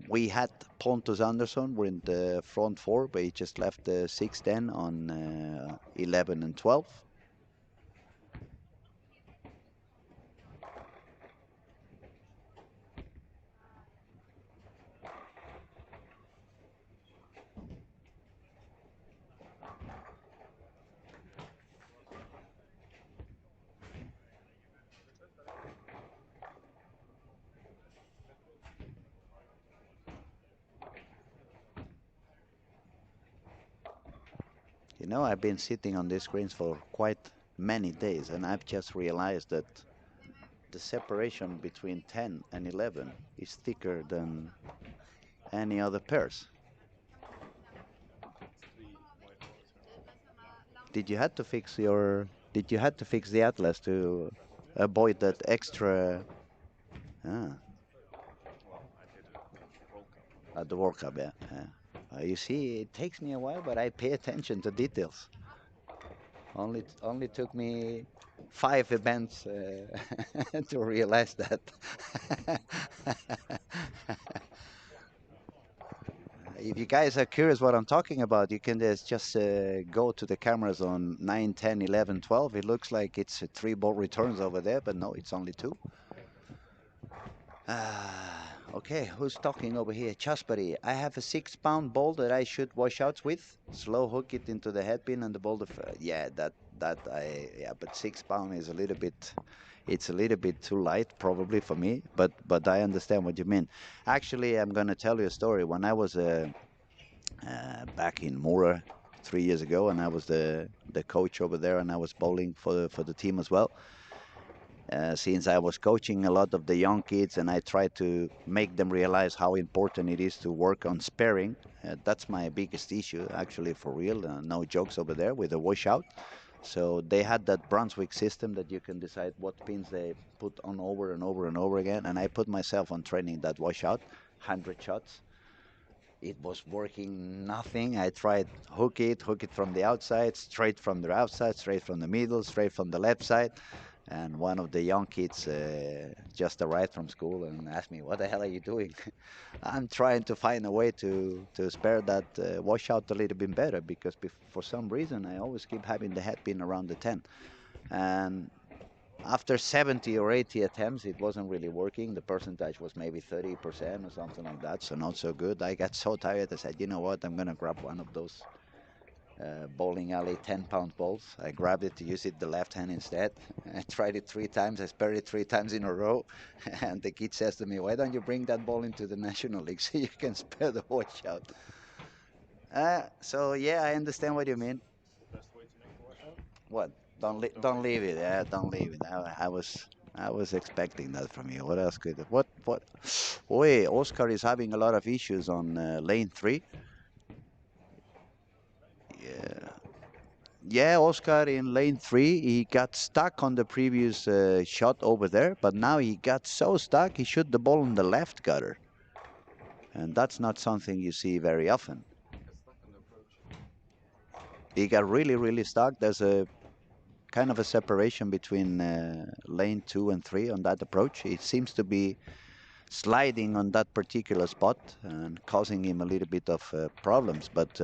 We had Pontus Andersson in the front four, but he just left the 6-10 on 11 and 12. You know, I've been sitting on these screens for quite many days, and I've just realized that the separation between 10 and 11 is thicker than any other pairs. Did you have to fix your? Did you have to fix the atlas to avoid that extra? Ah, at the World Cup, yeah. You see, it takes me a while, but I pay attention to details. Only took me 5 events to realize that. If you guys are curious what I'm talking about, you can just go to the cameras on 9, 10, 11, 12. It looks like it's 3 ball returns over there, but no, it's only 2. Okay, who's talking over here? Chaspari, I have a 6-pound ball that I should wash out with. Slow hook it into the head pin and the ball. Yeah, but 6 pound is a little bit. It's a little bit too light, probably for me. But I understand what you mean. Actually, I'm gonna tell you a story. When I was back in Mora 3 years ago, and I was the coach over there, and I was bowling for the team as well. Since I was coaching a lot of the young kids, and I tried to make them realize how important it is to work on sparing. That's my biggest issue, actually, for real. No jokes over there with the washout. So they had that Brunswick system that you can decide what pins they put on over and over and over again. And I put myself on training that washout, 100 shots. It was working nothing. I tried hook it from the outside, straight from the outside, straight from the middle, straight from the left side. And one of the young kids just arrived from school and asked me, "What the hell are you doing?" I'm trying to find a way to spare that washout a little bit better, because for some reason I always keep having the head pin around the 10. And after 70 or 80 attempts, it wasn't really working. The percentage was maybe 30% or something like that, so not so good. I got so tired, I said, you know what, I'm going to grab one of those bowling alley 10-pound balls. I grabbed it to use it the left hand instead. I tried it 3 times. I spared it 3 times in a row. And the kid says to me, why don't you bring that ball into the National League so you can spare the washout? So, yeah, I understand what you mean. Best way to make the washout? What? Don't leave it. Yeah, don't leave it. I was expecting that from you. What else could? What? Oi, Oscar is having a lot of issues on lane 3. Yeah. Yeah, Oscar in lane 3, he got stuck on the previous shot over there, but now he got so stuck he shot the ball on the left gutter. And that's not something you see very often. Get stuck on the approach. He got really, really stuck. There's a kind of a separation between lane 2 and 3 on that approach. It seems to be sliding on that particular spot and causing him a little bit of problems. But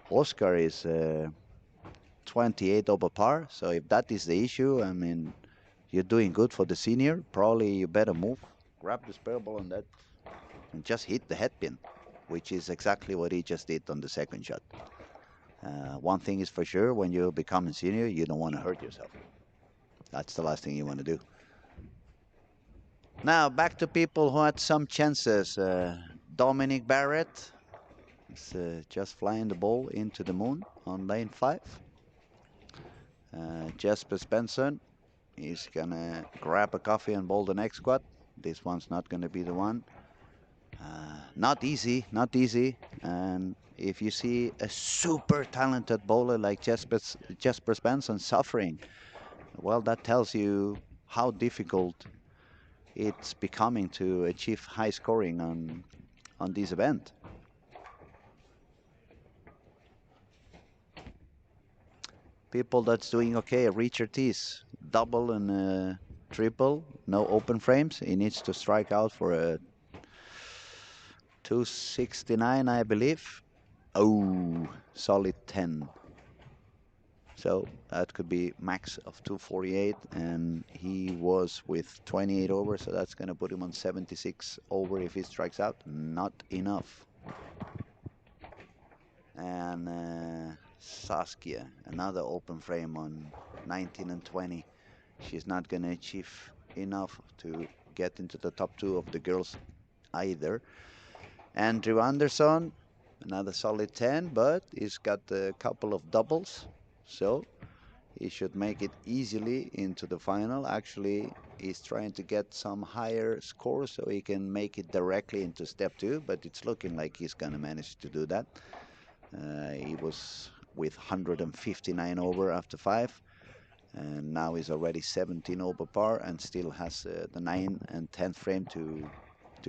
Oscar is 28 over par, so if that is the issue, I mean, you're doing good for the senior. Probably you better move, grab the spare ball on that, and just hit the headpin, which is exactly what he just did on the second shot. One thing is for sure, when you become a senior, you don't want to hurt yourself. That's the last thing you want to do. Now, back to people who had some chances. Dominic Barrett is just flying the ball into the moon on lane 5. Jesper Svensson is going to grab a coffee and bowl the next squad. This one's not going to be the one. Not easy, not easy. And if you see a super talented bowler like Jesper Svensson suffering, well, that tells you how difficult it's becoming to achieve high scoring on this event. People that's doing okay, Richard Tees, double and triple, no open frames. He needs to strike out for a 269, I believe. Oh, solid 10. So that could be max of 248, and he was with 28 over, so that's going to put him on 76 over if he strikes out. Not enough. And Saskia, another open frame on 19 and 20. She's not going to achieve enough to get into the top 2 of the girls either. Andrew Anderson, another solid 10, but he's got a couple of doubles, so he should make it easily into the final. Actually, he's trying to get some higher scores so he can make it directly into step 2, but it's looking like he's going to manage to do that. He was with 159 over after 5, and now he's already 17 over par and still has the 9 and 10th frame to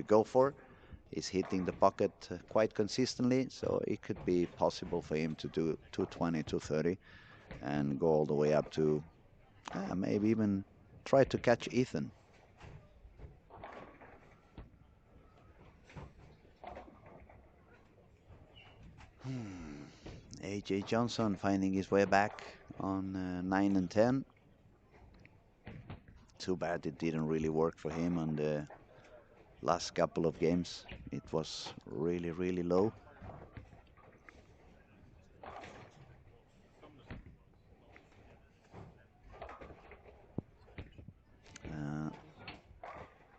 go for. He's hitting the pocket quite consistently, so it could be possible for him to do 220, 230 and go all the way up to maybe even try to catch Ethan. AJ Johnson finding his way back on 9 and 10. Too bad it didn't really work for him on the last couple of games. It was really, really low.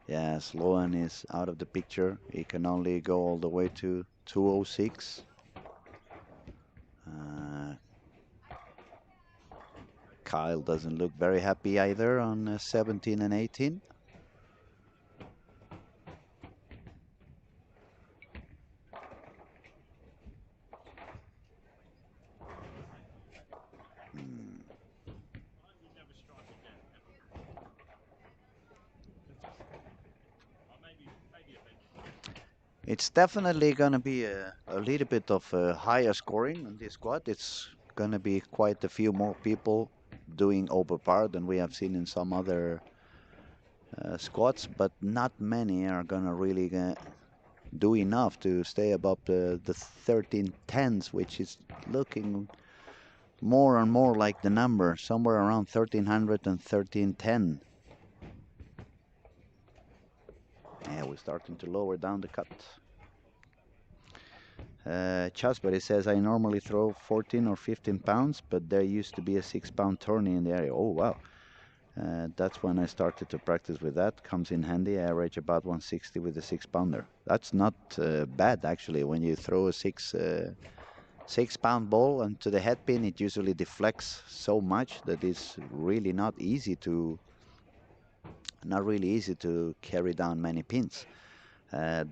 Yeah, Sloan is out of the picture. He can only go all the way to 206. Kyle doesn't look very happy either on 17 and 18. It's definitely going to be a little bit of higher scoring on this squad. It's going to be quite a few more people doing over par than we have seen in some other squads, but not many are going to really do enough to stay above the 1310s, which is looking more and more like the number, somewhere around 1300 and 1310. Yeah, we're starting to lower down the cut. Chasbury says, I normally throw 14 or 15 pounds, but there used to be a 6-pound tourney in the area. Oh, wow. That's when I started to practice with that. Comes in handy. I average about 160 with a 6-pounder. That's not bad, actually. When you throw a 6-pound ball into the head pin, it usually deflects so much that it's really not really easy to carry down many pins.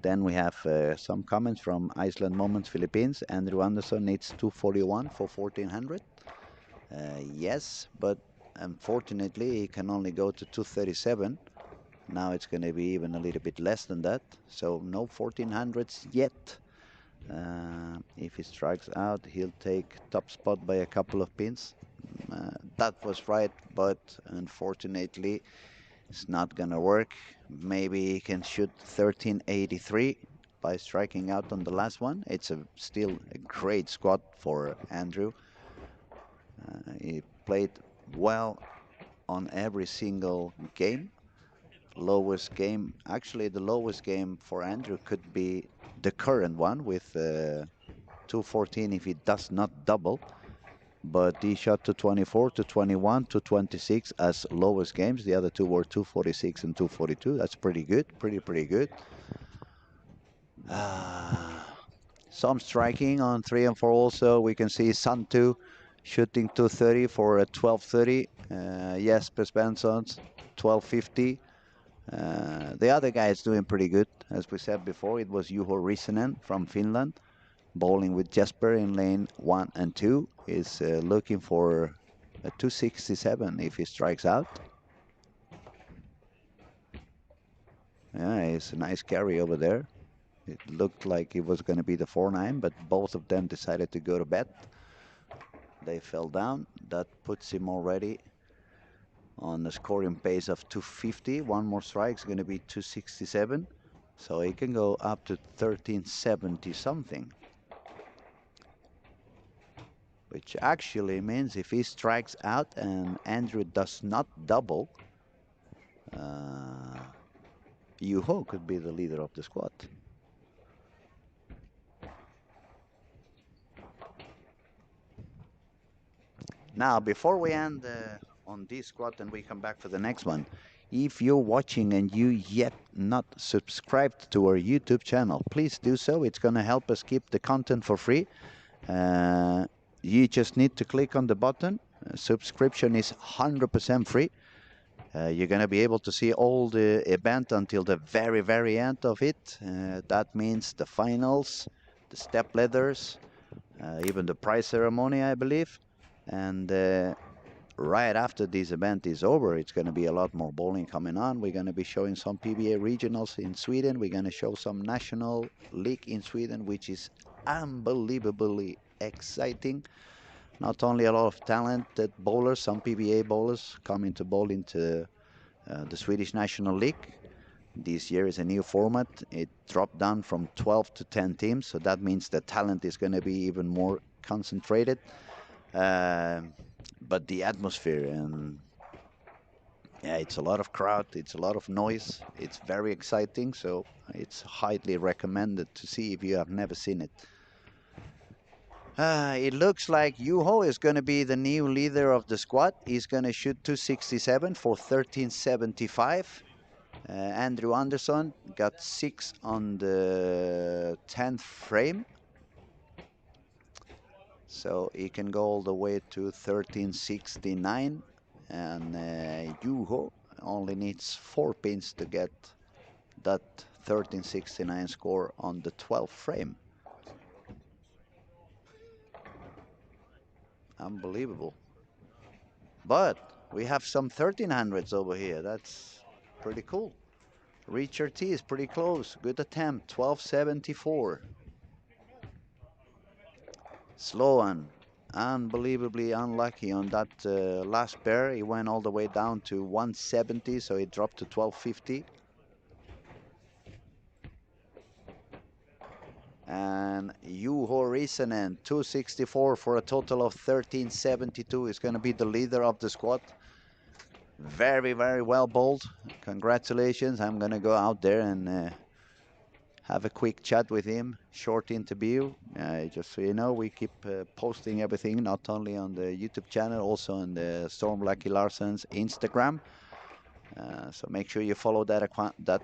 Then we have some comments from Iceland Moments Philippines. Andrew Anderson needs 241 for 1400. Yes, but unfortunately he can only go to 237. Now it's going to be even a little bit less than that. So no 1400s yet. If he strikes out, he'll take top spot by a couple of pins. That was right, but unfortunately, it's not gonna work. Maybe he can shoot 1383 by striking out on the last one. It's still a great squad for Andrew. He played well on every single game. Lowest game, actually, the lowest game for Andrew could be the current one with 214 if he does not double. But he shot to 24, to 21, to 26 as lowest games. The other two were 246 and 242. That's pretty good, pretty good. Some striking on 3 and 4 also. We can see Santu shooting 230 for a 1230. Jesper Spensson's 1250. The other guy is doing pretty good. As we said before, it was Juho Rissanen from Finland. Bowling with Jesper in lane 1 and 2 is looking for a 267 if he strikes out. Yeah, it's a nice carry over there. It looked like it was going to be the 4-9, but both of them decided to go to bed. They fell down. That puts him already on the scoring pace of 250. One more strike is going to be 267. So he can go up to 1370 something. Which actually means if he strikes out and Andrew does not double, Juho could be the leader of the squad. Now, before we end on this squad and we come back for the next one, if you're watching and you yet not subscribed to our YouTube channel, please do so. It's going to help us keep the content for free. You just need to click on the button. Subscription is 100% free. You're going to be able to see all the event until the very end of it. That means the finals, the step ladders, even the prize ceremony, I believe. And right after this event is over, it's going to be a lot more bowling coming on. We're going to be showing some PBA regionals in Sweden. We're going to show some national league in Sweden, which is unbelievably exciting. Not only a lot of talented bowlers, some PBA bowlers coming to bowl into the Swedish National League. This year is a new format. It dropped down from 12 to 10 teams, so that means the talent is going to be even more concentrated. But the atmosphere and yeah, it's a lot of crowd, it's a lot of noise, it's very exciting, so it's highly recommended to see if you have never seen it. It looks like Juho is going to be the new leader of the squad. He's going to shoot 267 for 1375. Andrew Andersson got 6 on the 10th frame. So he can go all the way to 1369. And Juho only needs 4 pins to get that 1369 score on the 12th frame. Unbelievable. But we have some 1300s over here. That's pretty cool. Richard T is pretty close. Good attempt. 1274. Sloan, unbelievably unlucky on that last pair. He went all the way down to 170, so he dropped to 1250. And Juho Rissanen, 264 for a total of 1372, is going to be the leader of the squad. Very well bowled. Congratulations. I'm going to go out there and have a quick chat with him. Short interview. Just so you know, we keep posting everything, not only on the YouTube channel, also on the Storm Lucky Larsen's Instagram. So make sure you follow that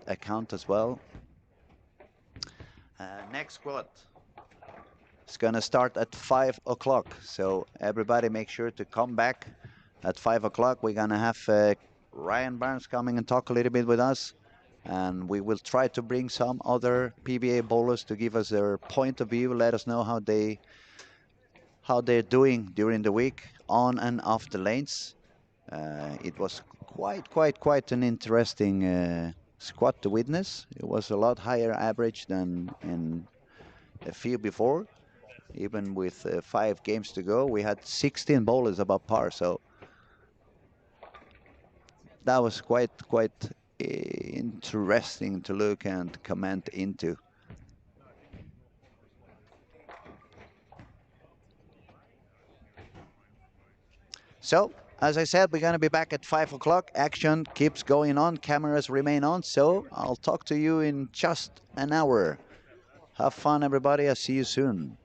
account as well. Next squad is going to start at 5 o'clock. So everybody make sure to come back at 5 o'clock. We're going to have Ryan Barnes coming and talk a little bit with us. And we will try to bring some other PBA bowlers to give us their point of view, let us know how they're doing during the week on and off the lanes. It was quite an interesting squad to witness. It was a lot higher average than in a few before. Even with 5 games to go, we had 16 bowlers above par. So that was quite interesting to look and comment into. So, as I said, we're going to be back at 5 o'clock. Action keeps going on. Cameras remain on. So, I'll talk to you in just an hour. Have fun, everybody. I'll see you soon.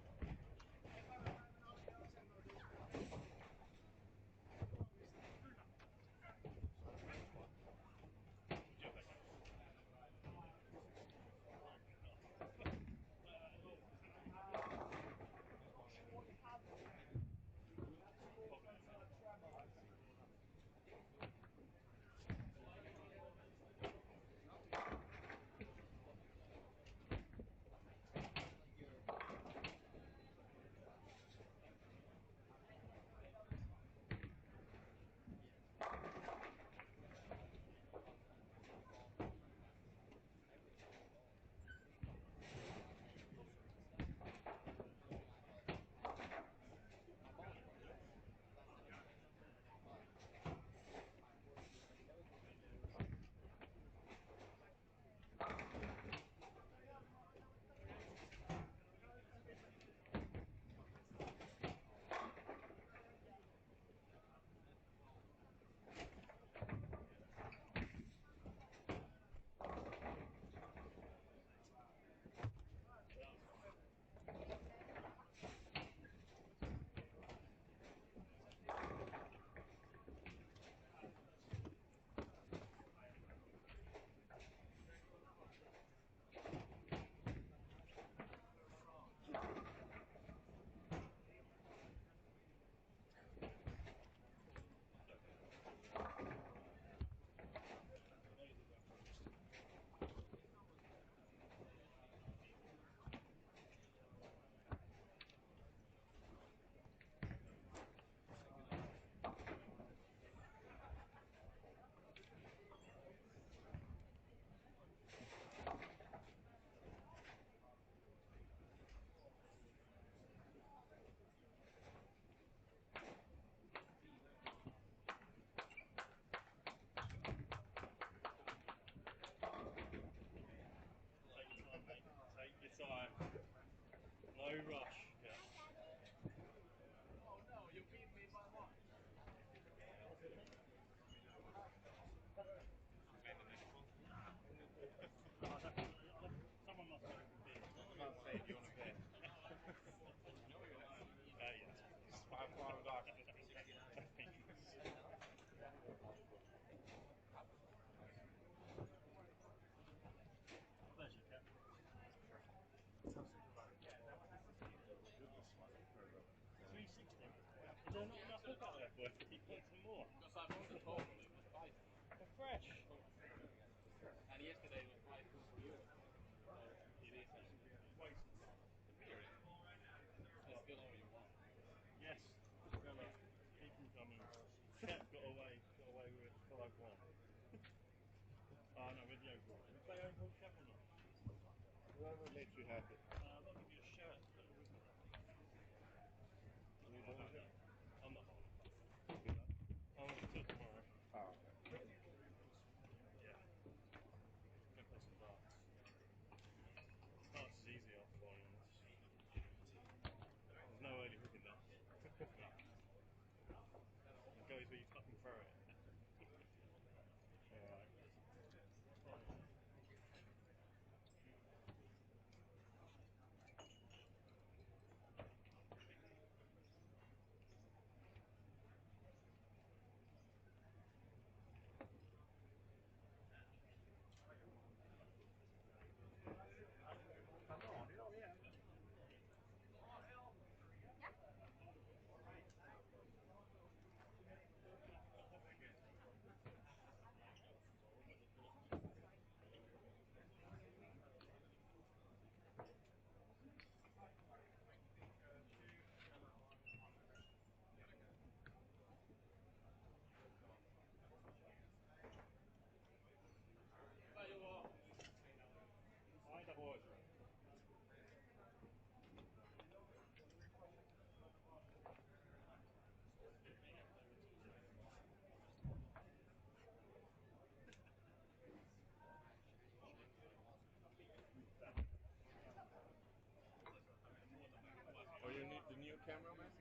The new cameraman?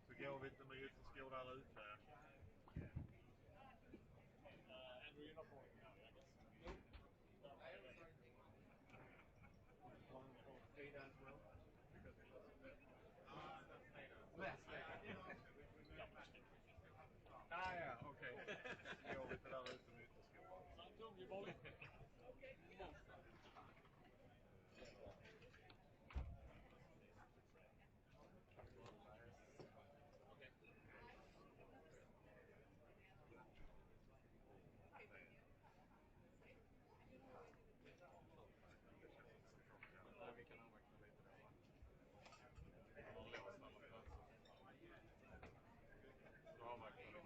Så går vi inte med ytterskor där ute. Andrew, you're not going now, I guess. One for Frida as well. Because it wasn't there. Less. Ja, okej. Så går vi inte där ute med ytterskor. Han tog ju bollen. Okej. Ja, vi kan avvakta lite där. Då avvaktar vi någon.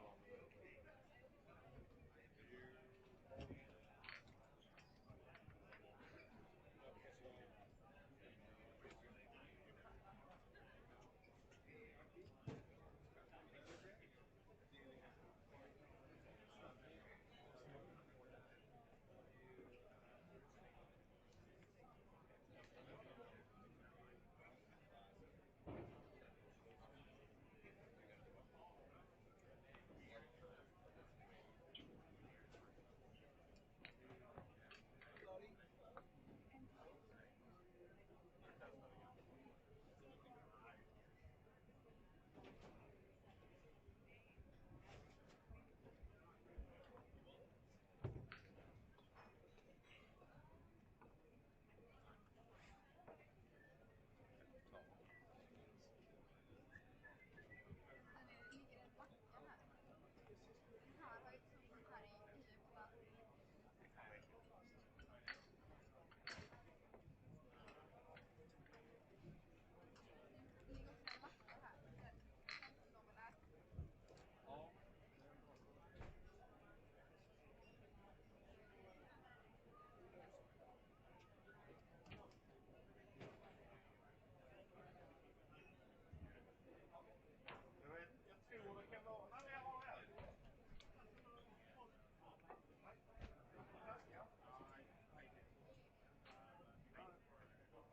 Jag tror det kan vara... Nej, jag har här.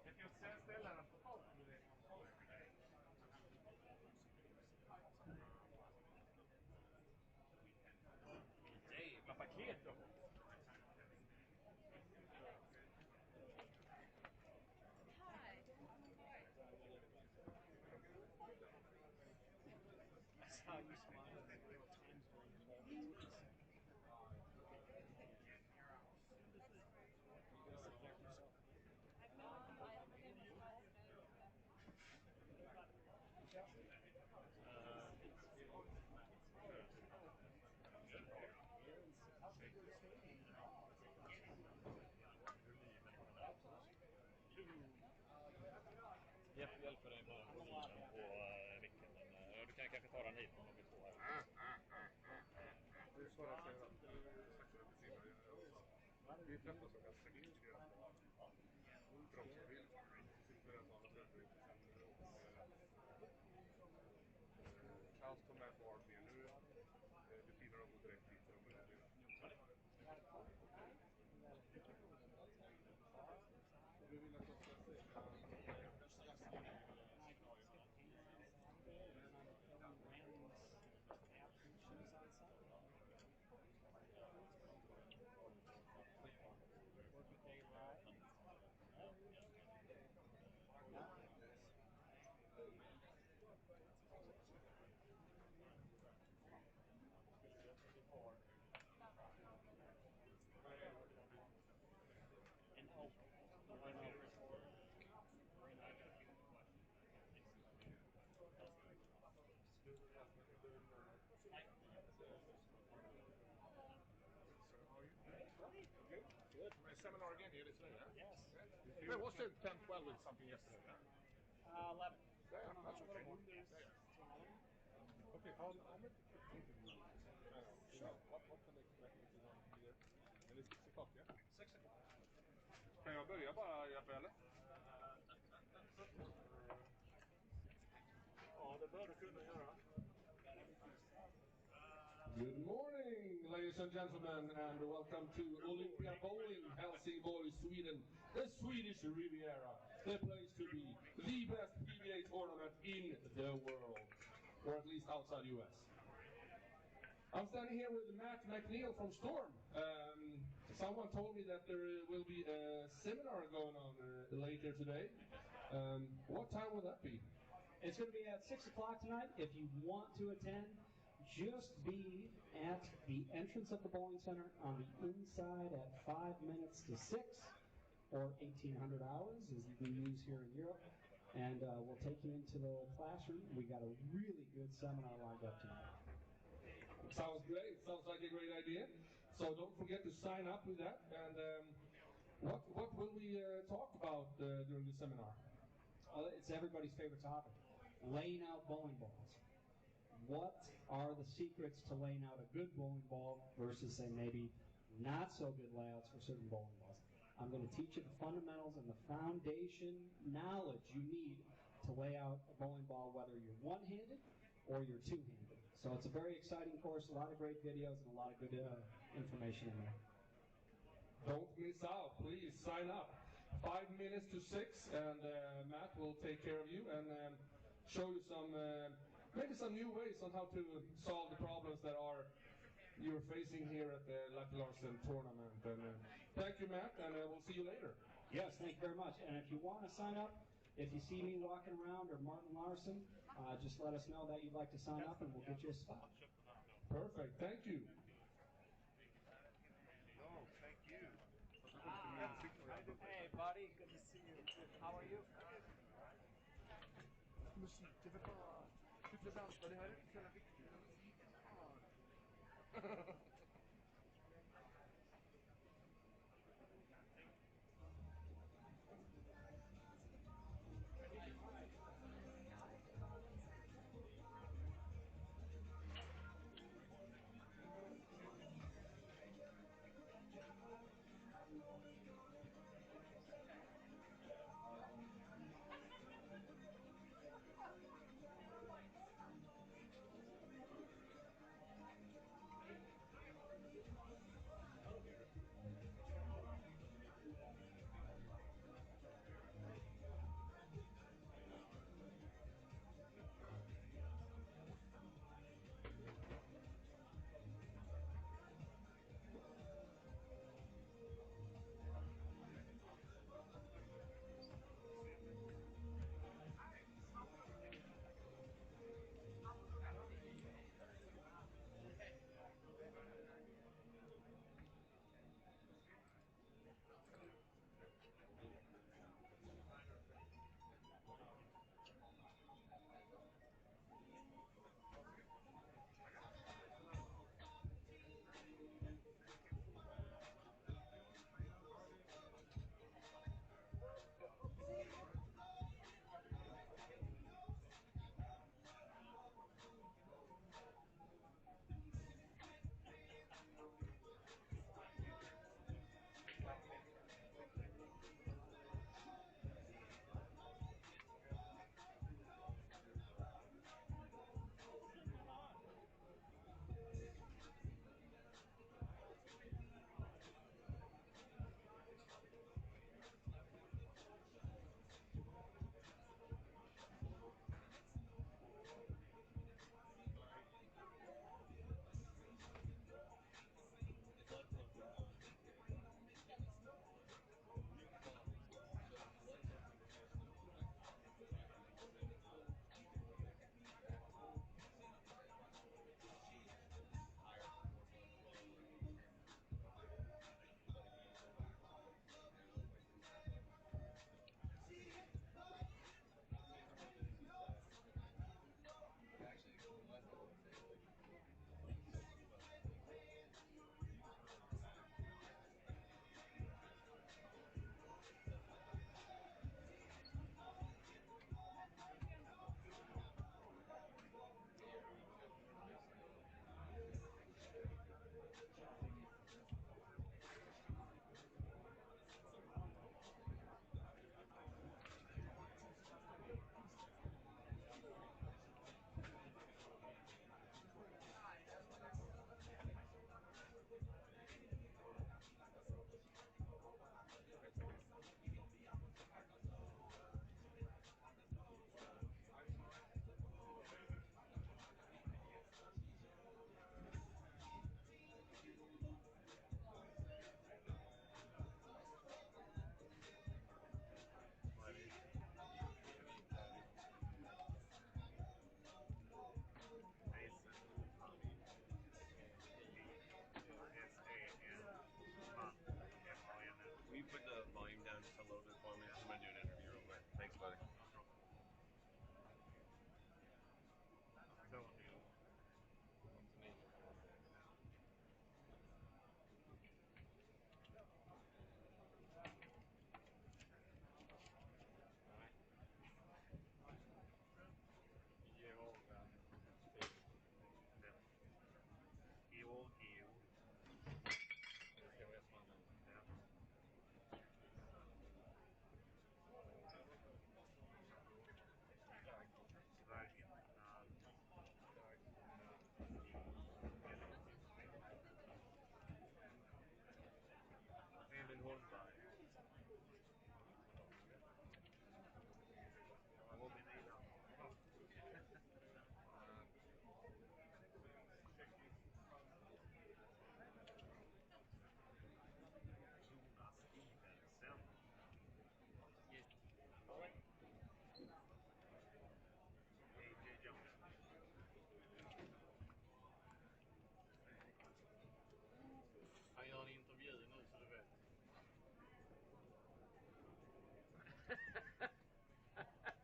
Jag kan säga ställa den på kartan. Jävla paket då! That's how you smile in real times during the Jeff hjälper dig med volymen på micken, men du kan kanske ta den hit om de vill stå här. Det är svårt att säga. Vi träffas och ganska mycket för de som vill. Sitter där och träffar Charles kom med på Arby nu. Det firar de gå direkt dit för de börjar bli. Du vill att jag ska säga Good. Seminar again here today, yeah? Yes. Wait, what's the 10-12 with something yesterday? 11. Yeah, that's okay. Okay, how much? Sure. What can they expect if you want to be there? And it's 6 o'clock, yeah? 6 o'clock. Kan jag börja bara, Jeppe, eller? Ja, det bör du kunna göra. Good morning, ladies and gentlemen, and welcome to Olympia Bowling, Helsingborg, Sweden, the Swedish Riviera. the place to be, the best PBA tournament in the world, or at least outside US. I'm standing here with Matt McNeil from Storm. Someone told me that there will be a seminar going on later today. What time will that be? It's going to be at 6 o'clock tonight. If you want to attend, just be at the entrance of the bowling center on the inside at 5 minutes to 6, or 1800 hours, as you can use here in Europe. And we'll take you into the classroom. We got a really good seminar lined up tonight. Sounds great. Sounds like a great idea. So don't forget to sign up with that. And what will we talk about during the seminar? Well, it's everybody's favorite topic, laying out bowling balls. What are the secrets to laying out a good bowling ball versus, say, maybe not so good layouts for certain bowling balls? I'm going to teach you the fundamentals and the foundation knowledge you need to lay out a bowling ball, whether you're one-handed or you're two-handed. So it's a very exciting course, a lot of great videos, and a lot of good information in there. Don't miss out. Please sign up. 5 minutes to 6, and Matt will take care of you and show you some maybe some new ways on how to solve the problems that you're facing here at the Larsen tournament. And thank you, Matt, and we'll see you later. Yes, thank you very much. And if you want to sign up, if you see me walking around or Martin Larsen, just let us know that you'd like to sign up, and we'll get you a spot. Perfect. Thank you. No, thank you. Hey, buddy, good to see you. How are you? Musik, det var bara... Du får dansa, det här är inte så jävla viktigt. Musiken.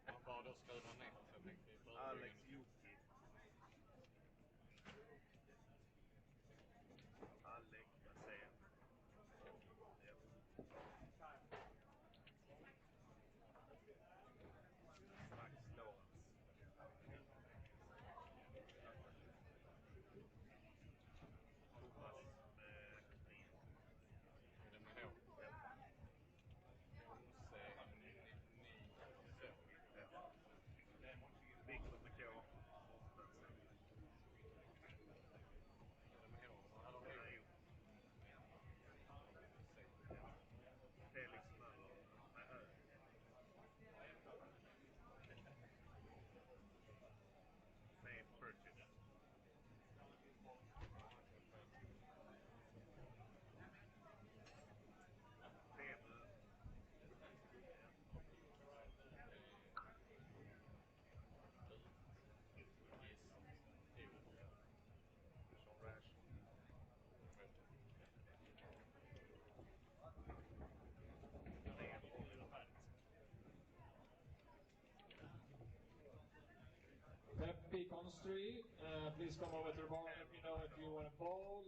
Man bad oss skriva ner så tänkte vi börja. Alex Jocki. Alex, vad säger jag? Max Lawrence. Thomas Krin. Är det med H? Ja. Jose Viktor med K. Felix Möller med Ö. Med Purchase. Temu. Sean Rash. Peppi Constry, please come over to the bar and let me know if you want a bowl.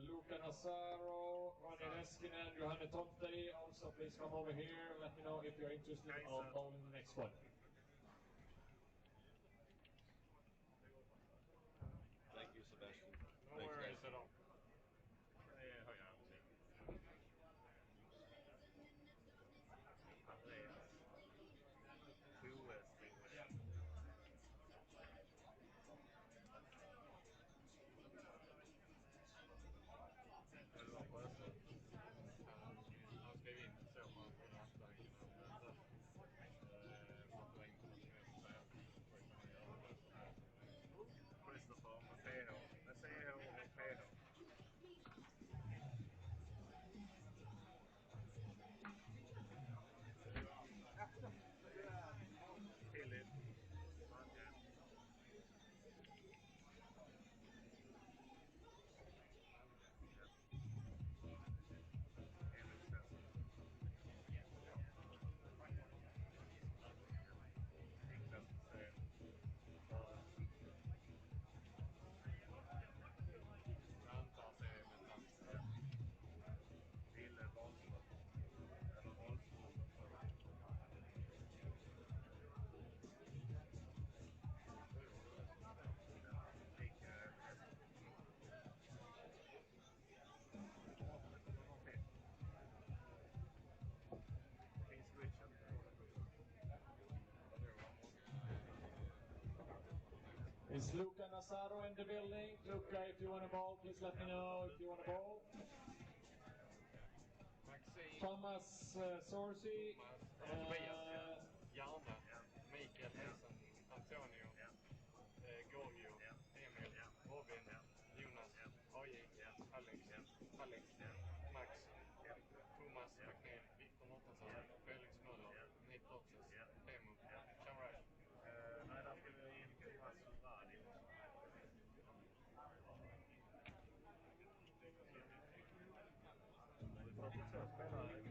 Luca Nazzaro, Ronny Leskinen, Johanne Totteri, also please come over here and let me know if you're interested in a bowl in the next one. Thank you, Sebastian. No worries at all. Det har jag Andreas. Boes. Eller Sjöström. Han skrev in så man får nästa kunna prata internationellt Christopher med PH. Med CH och PH. Philip. Mange. Emil Svensson. Niklas Hussein. Jag antar att det är med tant. Ville Wahlström. Eller Wahlström. Mikael. Finns Richard. Is Luca Nazzaro in the building? Luca, if you want a bowl, please let me know if you want a bowl. Maxine. Thomas Sorsi. Tobias. Jarne. Mikael Hansen. Antonio. Gorgio. Emil. Robin. Jonas. AJ. Alex. Max. Thomas McNeil. Viktor Mårtensson. Felix Möller. Nate Purchase. Temu. Sean Rash. Nej, där skulle vi in Thomas Radi. Det är 42 spelare